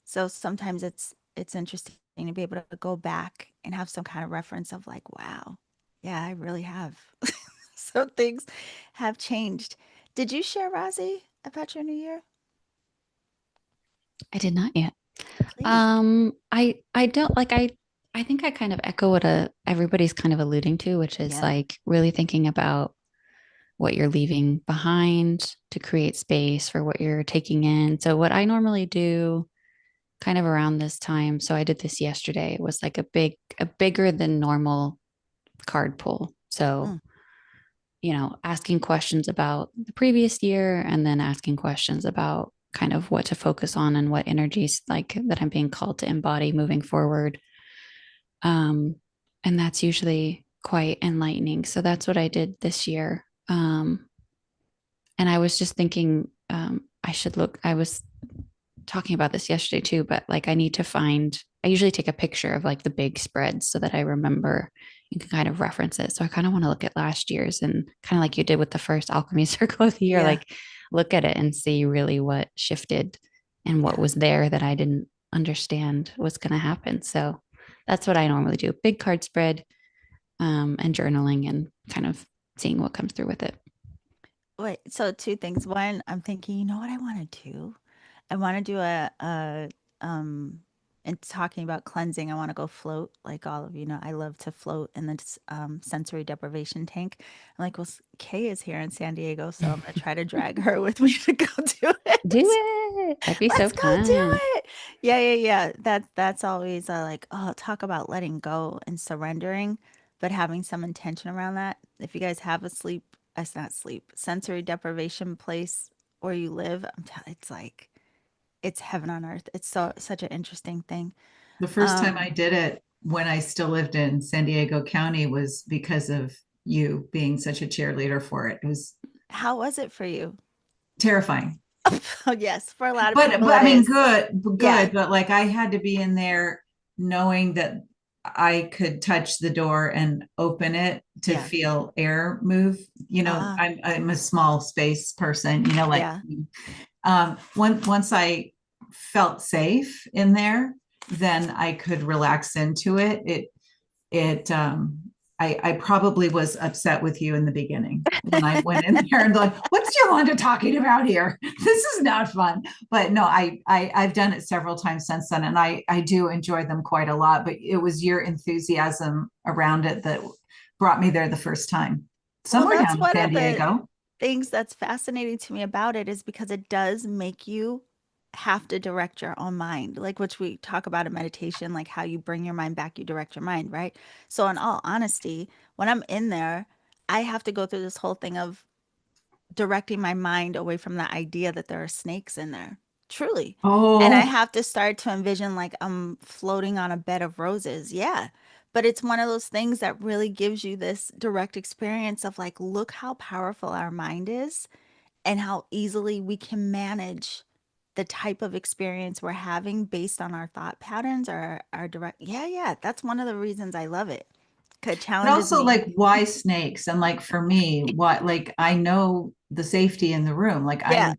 So sometimes it's interesting to be able to go back and have some kind of reference of like, wow, yeah, I really have. So things have changed. Did you share, Rozzy, about your new year? I did not yet. Please. I don't like I think I kind of echo what everybody's kind of alluding to, which is Yeah. like really thinking about what you're leaving behind to create space for what you're taking in. So, what I normally do kind of around this time, so I did this yesterday, it was like a bigger than normal card pull. So, Mm. Asking questions about the previous year and then asking questions about kind of what to focus on and what energies like that I'm being called to embody moving forward. Um, and that's usually quite enlightening. So that's what I did this year. And I was just thinking, I was talking about this yesterday too, but like I usually take a picture of like the big spreads so that I remember and can kind of reference it. So I kind of want to look at last year's and kind of like you did with the first alchemy circle of the year, Yeah. like look at it and see really what shifted and what was there that I didn't understand was going to happen. So that's what I normally do. Big card spread, and journaling and kind of seeing what comes through with it. Wait, so two things. One, I'm thinking, you know what I want to do? I want to do um, and talking about cleansing, I want to go float like all of you know. I love to float in this sensory deprivation tank. I'm like, well, Kay is here in San Diego, so I'm gonna try to drag her with me to go do Do it. it. That'd be so Let's go do fun. it. Yeah, yeah, yeah. That's always like, oh, talk about letting go and surrendering, but having some intention around that. If you guys have a it's not sleep, sensory deprivation place where you live, it's like it's heaven on earth. It's such an interesting thing. The first time I Um, did it when I still lived in San Diego County was because of you being such a cheerleader for it. It was how was it for you? terrifying. Oh, yes, for a lot of But people I it mean, is. good. Yeah, But like I had to be in there knowing that I could touch the door and open it to yeah. feel air move. Uh-uh. I'm a small space person. Like Yeah, once I felt safe in there, then I could relax into it. It I probably was upset with you in the beginning when I went in there and like, what's Yolanda talking about here? This is not fun. But no, I've done it several times since then, and I do enjoy them quite a lot. But it was your enthusiasm around it that brought me there the first time. well, Somewhere that's down in one San of the Diego. things that's fascinating to me about it is because it does make you have to direct your own mind, like which we talk about in meditation, like how you bring your mind back, you direct your mind, right? So, in all honesty, when I'm in there, I have to go through this whole thing of directing my mind away from the idea that there are snakes in there, truly. And I Oh, have to start to envision like I'm floating on a bed of roses. Yeah. But it's one of those things that really gives you this direct experience of like, look how powerful our mind is and how easily we can manage the type of experience we're having based on our thought patterns or our direct. Yeah, yeah. That's one of the reasons I love it. 'Cause it but challenges also me. like why snakes? And like for me, what like I know the safety in the room. Yeah,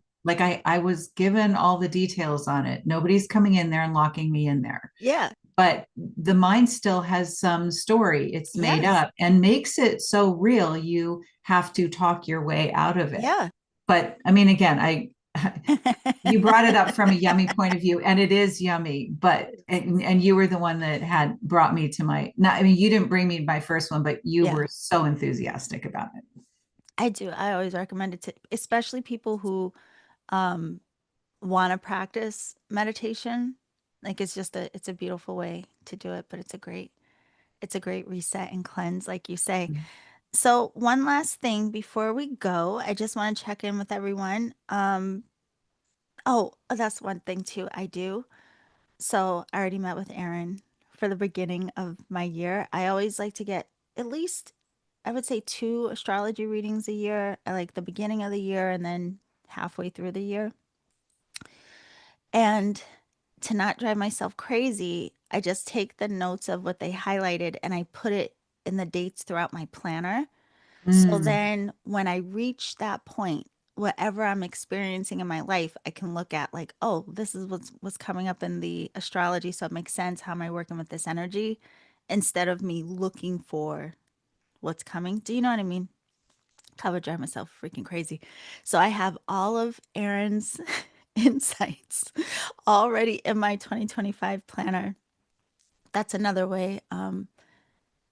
I was given all the details on it. Nobody's coming in there and locking me in there. yeah, But the mind still has some story it's made yes, up and makes it so real you have to talk your way out of it. yeah. But I mean, again, I you brought it up from a yummy point of view, and it is yummy. But and you were the one that had brought me to my. Not, I mean, you didn't bring me to my first one, but you Yeah, were so enthusiastic about it. I do. I always recommend it to especially people who um want to practice meditation. Like it's a beautiful way to do it, but it's a great reset and cleanse like you say. So one last thing before we go, I just want to check in with everyone. Oh, that's one thing too I do. So I already met with Arin for the beginning of my year. I always like to get at least, I would say, two astrology readings a year, at like the beginning of the year and then halfway through the year. And to not drive myself crazy, I just take the notes of what they highlighted and I put it in the dates throughout my planner. So Mm. then when I reach that point, whatever I'm experiencing in my life, I can look at like, oh, this is what's coming up in the astrology. So it makes sense. How am I working with this energy? Instead of me looking for what's coming. Do you know what I mean? I would drive myself freaking crazy. So I have all of Aaron's insights already in my 2025 planner. That's another way.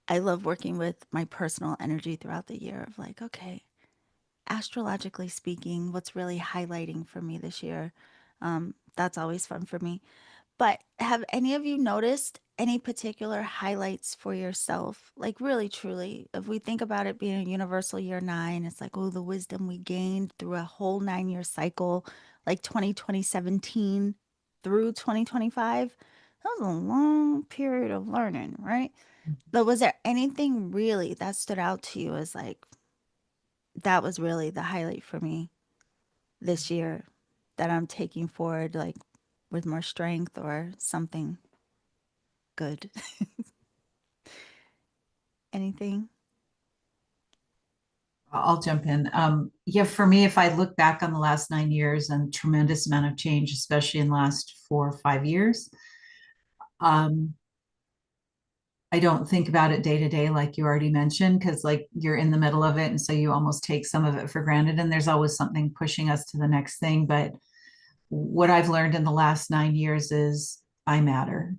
I love working with my personal energy throughout the year of like, okay, astrologically speaking, what's really highlighting for me this year. That's always fun for me. But have any of you noticed any particular highlights for yourself? Like, really, truly, if we think about it being a universal year nine, it's like, oh, the wisdom we gained through a whole 9 year cycle, like 2017 through 2025. That was a long period of learning, right? But was there anything really that stood out to you as like, that was really the highlight for me this year that I'm taking forward, like with more strength or something good? Anything? I'll jump in. Yeah, for me, if I look back on the last 9 years and tremendous amount of change, especially in the last 4 or 5 years, um, I don't think about it day to day, like you already mentioned, because like you're in the middle of it. And so you almost take some of it for granted. And there's always something pushing us to the next thing. But what I've learned in the last 9 years is I matter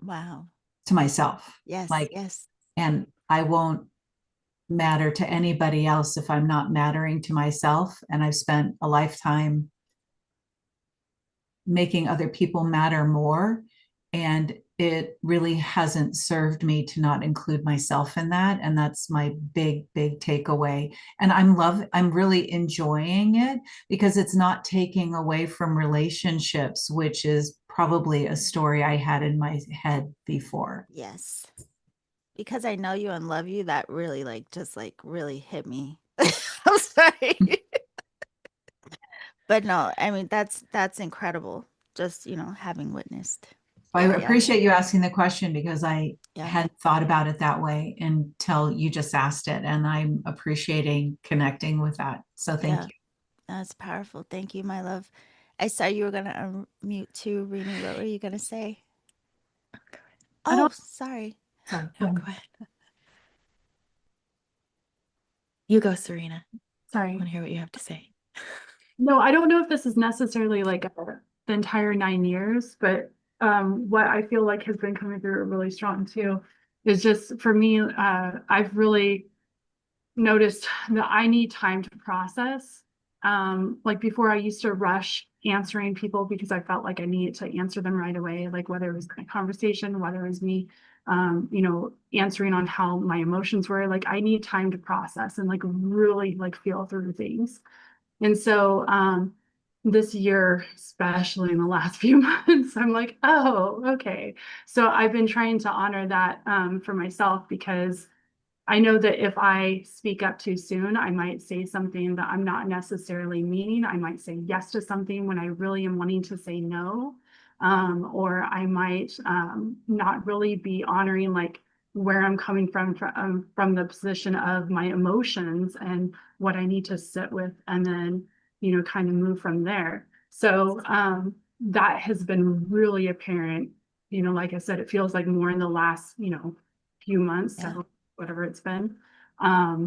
Wow. to myself. Yes, Like, yes. and I won't matter to anybody else if I'm not mattering to myself. And I've spent a lifetime making other people matter more. And it really hasn't served me to not include myself in that. And that's my big, big takeaway. And I'm really enjoying it because it's not taking away from relationships, which is probably a story I had in my head before. Yes. Because I know you and love you, that really like just like really hit me. I'm sorry. But no, I mean that's incredible. Just, having witnessed. I Yeah, yeah. appreciate you asking the question because I Yeah. hadn't thought about it that way until you just asked it. And I'm appreciating connecting with that. So thank Yeah. you. That's powerful. Thank you, my love. I saw you were gonna unmute too, Rini. What were you gonna say? I Oh, don't, sorry. Sorry. Oh, go ahead. You go, Serena. I sorry. want to hear what you have to say. No, I don't know if this is necessarily like the entire 9 years, but what I feel like has been coming through really strong too is just for me, I've really noticed that I need time to process. Like before, I used to rush answering people because I felt like I needed to answer them right away, like whether it was a conversation, whether it was me, answering on how my emotions were. Like I need time to process and like really like feel through things. And so this year, especially in the last few months, I'm like, oh, okay. So I've been trying to honor that for myself because I know that if I speak up too soon, I might say something that I'm not necessarily meaning. I might say yes to something when I really am wanting to say no. Or I might not really be honoring like where I'm coming from the position of my emotions and what I need to sit with and then, kind of move from there. So that has been really apparent. Like I said, it feels like more in the last, few months, Yeah. several whatever it's been.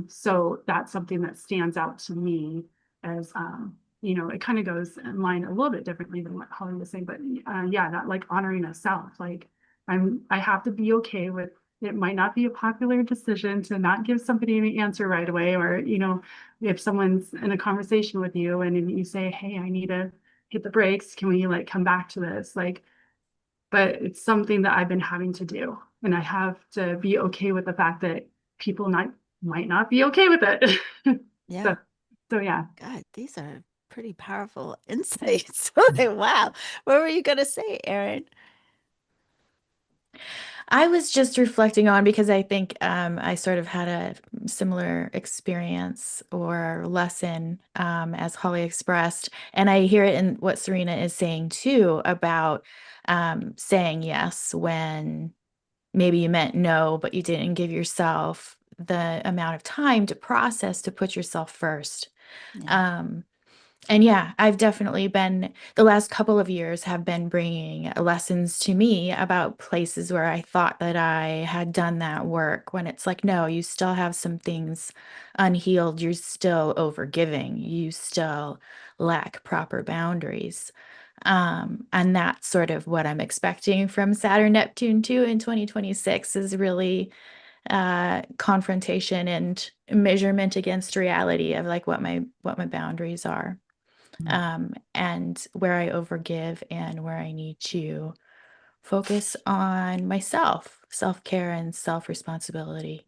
So that's something that stands out to me as, it kind of goes in line a little bit differently than what Holly was saying, but yeah, that like honoring a self, like I have to be okay with it might not be a popular decision to not give somebody an answer right away, or, if someone's in a conversation with you and you say, hey, I need to hit the brakes, can we like come back to this? Like, but it's something that I've been having to do. And I have to be okay with the fact that people might not be okay with it. Yeah. so, so yeah. God, these are pretty powerful insights. Like, wow. What were you gonna say, Erin? I was just reflecting on because I think I sort of had a similar experience or lesson as Holly expressed. And I hear it in what Serena is saying too about saying yes when maybe you meant no, but you didn't give yourself the amount of time to process to put yourself first. Yeah. Um, and yeah, I've definitely been, the last couple of years have been bringing lessons to me about places where I thought that I had done that work when it's like, no, you still have some things unhealed. You're still overgiving. You still lack proper boundaries. And that's sort of what I'm expecting from Saturn Neptune too in 2026 is really confrontation and measurement against reality of like what my boundaries are, and where I overgive and where I need to focus on myself, self-care and self-responsibility.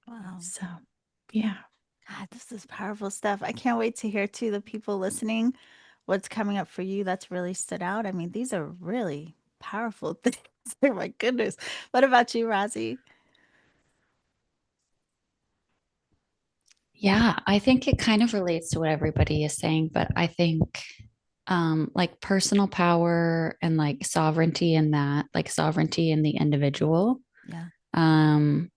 Wow. So, yeah. God, this is powerful stuff. I can't wait to hear too the people listening what's coming up for you that's really stood out. I mean, these are really powerful things. Oh my goodness. What about you, Rosie? Yeah, I think it kind of relates to what everybody is saying, but I think like personal power and like sovereignty in that, like sovereignty in the individual. Yeah. Um,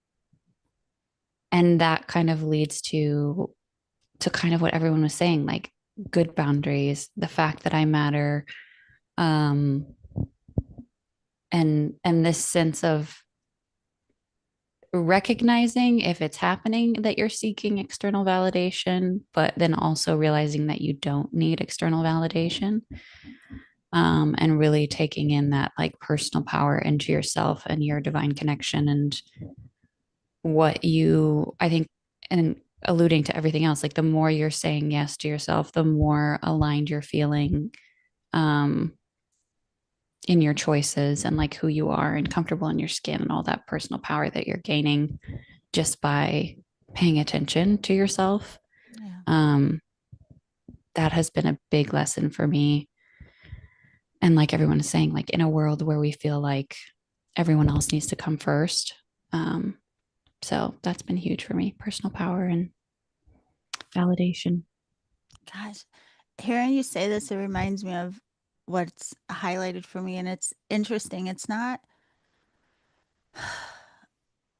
and that kind of leads to kind of what everyone was saying, like good boundaries, the fact that I matter, um, and this sense of recognizing if it's happening that you're seeking external validation, but then also realizing that you don't need external validation, and really taking in that like personal power into yourself and your divine connection and what you, I think, and alluding to everything else, like the more you're saying yes to yourself, the more aligned you're feeling um, in your choices and like who you are and comfortable in your skin and all that personal power that you're gaining just by paying attention to yourself. Yeah. That has been a big lesson for me. And like everyone is saying, like in a world where we feel like everyone else needs to come first. Um, so that's been huge for me, personal power and validation. Gosh, hearing you say this, it reminds me of what's highlighted for me. And it's interesting. It's not,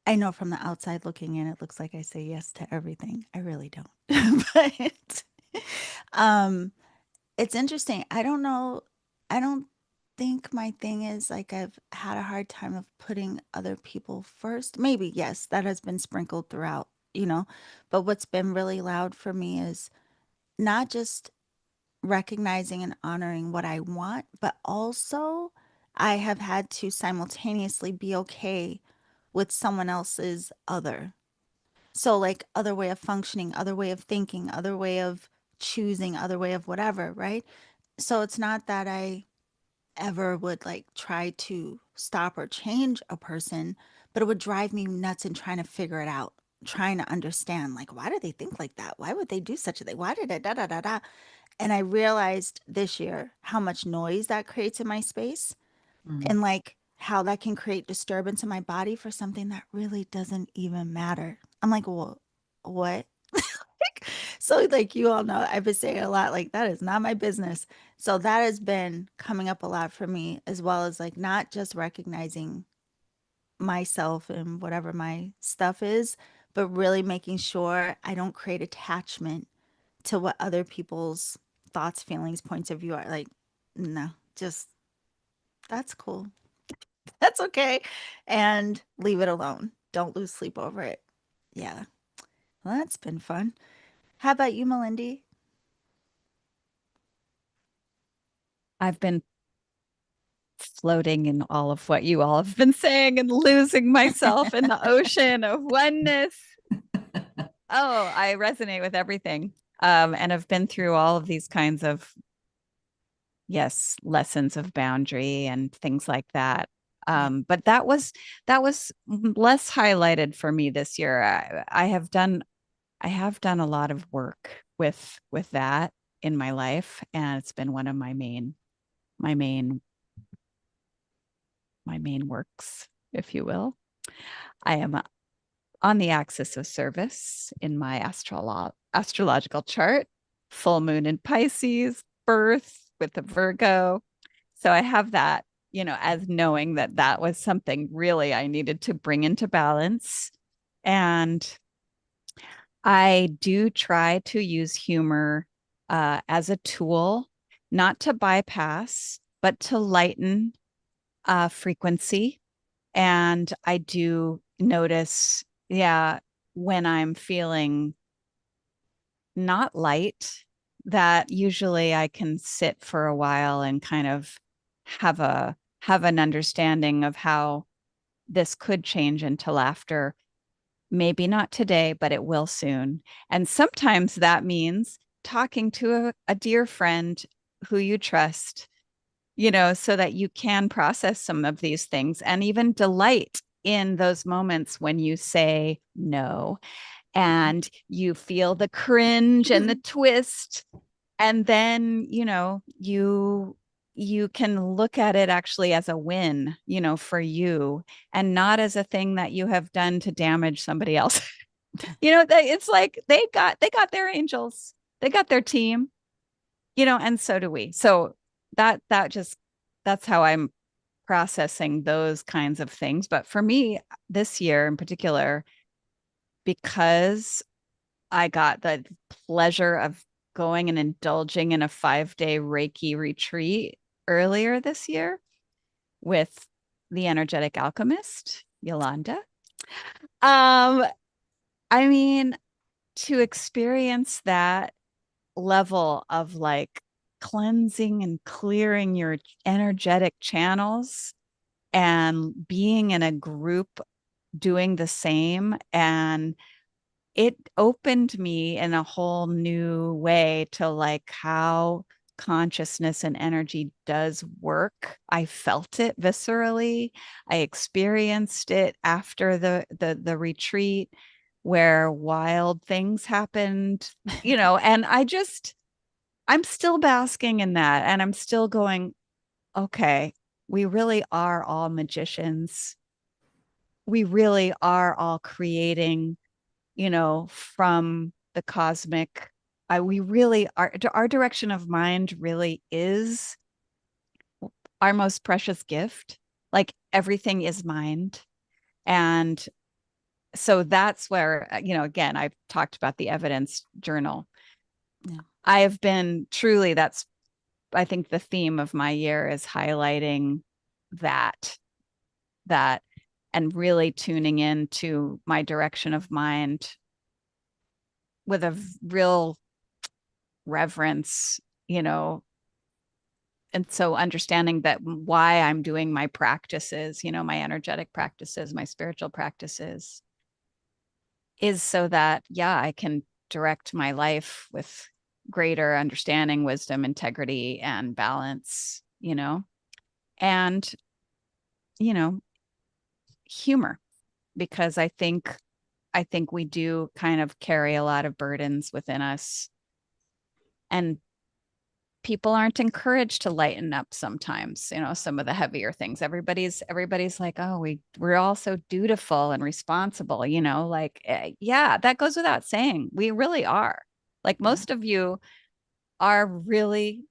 I know from the outside looking in, it looks like I say yes to everything. I really don't. But um, it's interesting. I don't know. I don't think my thing is like I've had a hard time of putting other people first. Maybe, yes, that has been sprinkled throughout, you know. But what's been really loud for me is not just recognizing and honoring what I want, but also I have had to simultaneously be okay with someone else's other. So, like, other way of functioning, other way of thinking, other way of choosing, other way of whatever, right? So, it's not that I ever would like try to stop or change a person, but it would drive me nuts in trying to figure it out, trying to understand, like, why do they think like that? Why would they do such a thing? Why did I da da da da? And I realized this year how much noise that creates in my space Mm. and like how that can create disturbance in my body for something that really doesn't even matter. I'm like, well, what? So, like, you all know, I've been saying a lot, like, that is not my business. So, that has been coming up a lot for me, as well as like not just recognizing myself and whatever my stuff is, but really making sure I don't create attachment to what other people's thoughts, feelings, points of view are. Like, no, just that's cool. That's okay. And leave it alone. Don't lose sleep over it. Yeah. Well, that's been fun. How about you, Melindy? I've been floating in all of what you all have been saying and losing myself in the ocean of oneness. Oh, I resonate with everything. And I've been through all of these kinds of, yes, lessons of boundary and things like that. But that was less highlighted for me this year. I have done a lot of work with that in my life, and it's been one of my main my main works, if you will. I am on the axis of service in my astrological chart, full moon in Pisces, birth with the Virgo. So I have that, as knowing that that was something really I needed to bring into balance. And I do try to use humor as a tool, not to bypass, but to lighten frequency. And I do notice, yeah, when I'm feeling not light, that usually I can sit for a while and kind of have an understanding of how this could change into laughter. Maybe not today, but it will soon. And sometimes that means talking to a dear friend who you trust, so that you can process some of these things and even delight in those moments when you say no and you feel the cringe and the twist. And then, you can look at it actually as a win, for you, and not as a thing that you have done to damage somebody else. It's like they got their angels, they got their team, and so do we. So that's how I'm processing those kinds of things. But for me, this year in particular, because I got the pleasure of going and indulging in a 5-day Reiki retreat earlier this year with the energetic alchemist, Yolanda. I mean, to experience that level of like cleansing and clearing your energetic channels and being in a group doing the same, and it opened me in a whole new way to like how consciousness and energy does work. I felt it viscerally. I experienced it after the retreat where wild things happened, and I'm still basking in that, and I'm still going, okay, we really are all magicians. We really are all creating, from the cosmic. We really are, our direction of mind really is our most precious gift. Like everything is mind. And so that's where, again, I've talked about the evidence journal. Yeah. I've been truly, I think the theme of my year is highlighting that, and really tuning into my direction of mind with a real reverence, and so understanding that why I'm doing my practices, my energetic practices, my spiritual practices, is so that, yeah, I can direct my life with greater understanding, wisdom, integrity, and balance, and, humor, because I think we do kind of carry a lot of burdens within us, and people aren't encouraged to lighten up sometimes, some of the heavier things. Everybody's like, oh, we're all so dutiful and responsible, like, yeah, that goes without saying. We really are. Like most of you are really,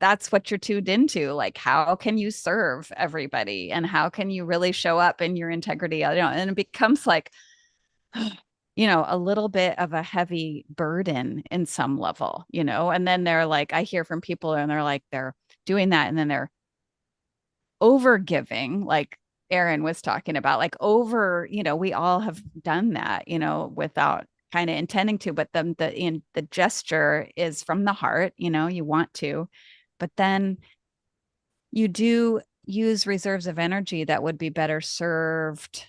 that's what you're tuned into. Like, how can you serve everybody and how can you really show up in your integrity? And it becomes like, a little bit of a heavy burden in some level, and then they're like, I hear from people and they're like, they're doing that. And then they're over giving, like Arin was talking about, like we all have done that, without kind of intending to, but the gesture is from the heart, you want to, but then you do use reserves of energy that would be better served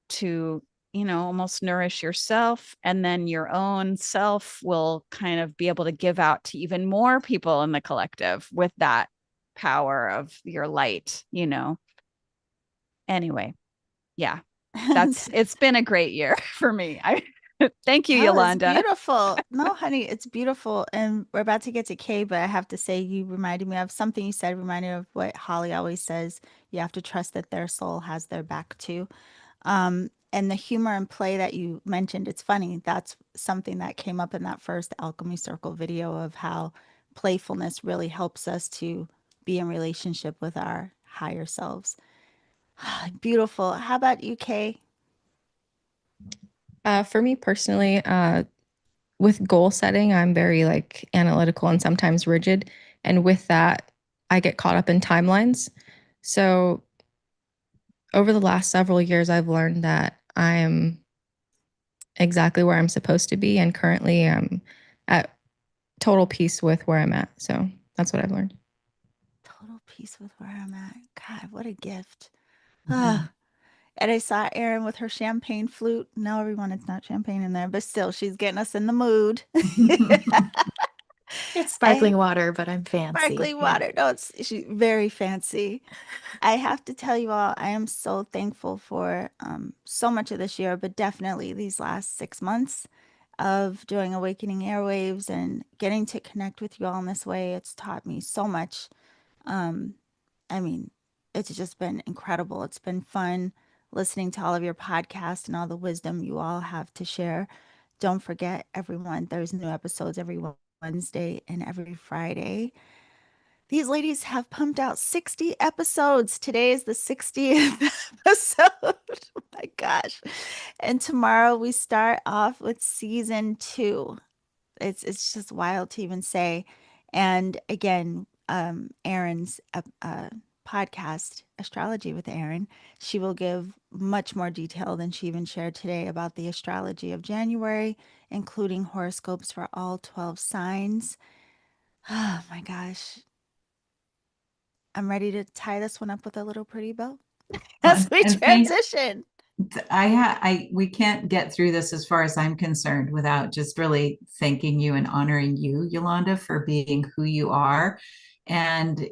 to, almost nourish yourself. And then your own self will kind of be able to give out to even more people in the collective with that power of your light, Anyway, yeah, it's been a great year for me. Thank you, Oh, it's Yolanda. beautiful. No, honey, it's beautiful. And we're about to get to Kay, but I have to say, you reminded me of something you said, reminded me of what Holly always says. You have to trust that their soul has their back too. And the humor and play that you mentioned, it's funny. That's something that came up in that first Alchemy Circle video of how playfulness really helps us to be in relationship with our higher selves. Beautiful. How about you, Kay? For me personally, with goal setting, I'm very like analytical and sometimes rigid. And with that, I get caught up in timelines. So over the last several years, I've learned that I am exactly where I'm supposed to be. And currently, I'm at total peace with where I'm at. So that's what I've learned. Total peace with where I'm at. God, what a gift. Ah, and I saw Arin with her champagne flute. No, everyone, it's not champagne in there, but still, she's getting us in the mood. It's I sparkling water, but I'm fancy. sparkling Yeah. water. No, she's very fancy. I have to tell you all, I am so thankful for so much of this year, but definitely these last 6 months of doing Awakening Airwaves and getting to connect with you all in this way. It's taught me so much. Um, I mean, it's just been incredible. It's been fun listening to all of your podcasts and all the wisdom you all have to share. Don't forget, everyone, there's new episodes every Wednesday and every Friday. These ladies have pumped out 60 episodes. Today is the 60th episode. Oh my gosh. And tomorrow we start off with season 2. It's just wild to even say. And again, Arin's podcast, Astrology with Arin, she will give much more detail than she even shared today about the astrology of January, including horoscopes for all 12 signs. Oh my gosh. I'm ready to tie this one up with a little pretty bow as we And thank transition. we can't get through this as far as I'm concerned without just really thanking you and honoring you, Yolanda, for being who you are and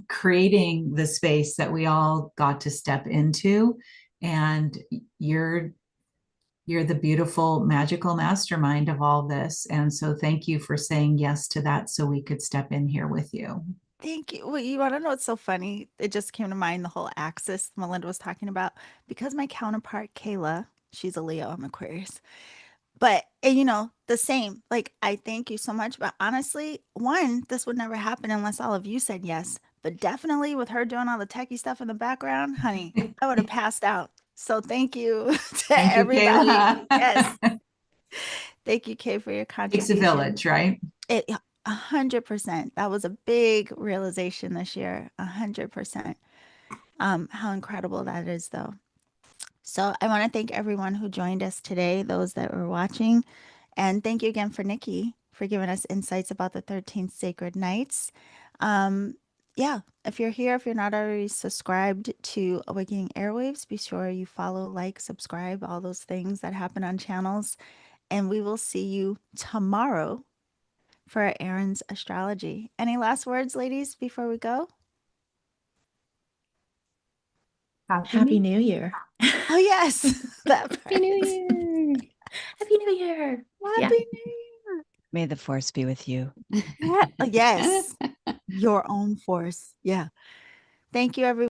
creating the space that we all got to step into. And you're you're the beautiful, magical mastermind of all this. And so thank you for saying yes to that so we could step in here with you. Thank you. Well, you want to know what's so funny? It just came to mind the whole axis Melinda was talking about because my counterpart, Kayla, she's a Leo, I'm Aquarius. But, and, you know, the same. Like, I thank you so much. But honestly, one, this would never happen unless all of you said yes. But definitely with her doing all the techie stuff in the background, honey, I would have passed out. So thank you to Thank you, everybody. Kayla. Yes. Thank you, Kay, for your Takes a contribution. village, right? It 100%. That was a big realization this year. 100%. How incredible that is, though. So I want to thank everyone who joined us today, those that were watching, and thank you again for Nikki for giving us insights about the 13 sacred nights. Um, yeah, if you're here, if you're not already subscribed to Awakening Airwaves, be sure you follow, like, subscribe, all those things that happen on channels. And we will see you tomorrow for Arin's astrology. Any last words, ladies, before we go? Happy New Year. Oh, yes. That part. Happy New Year. Happy New Year. Yeah. Happy New Year. May the force be with you. Yeah. Yes. Your own force. Yeah. Thank you, everyone.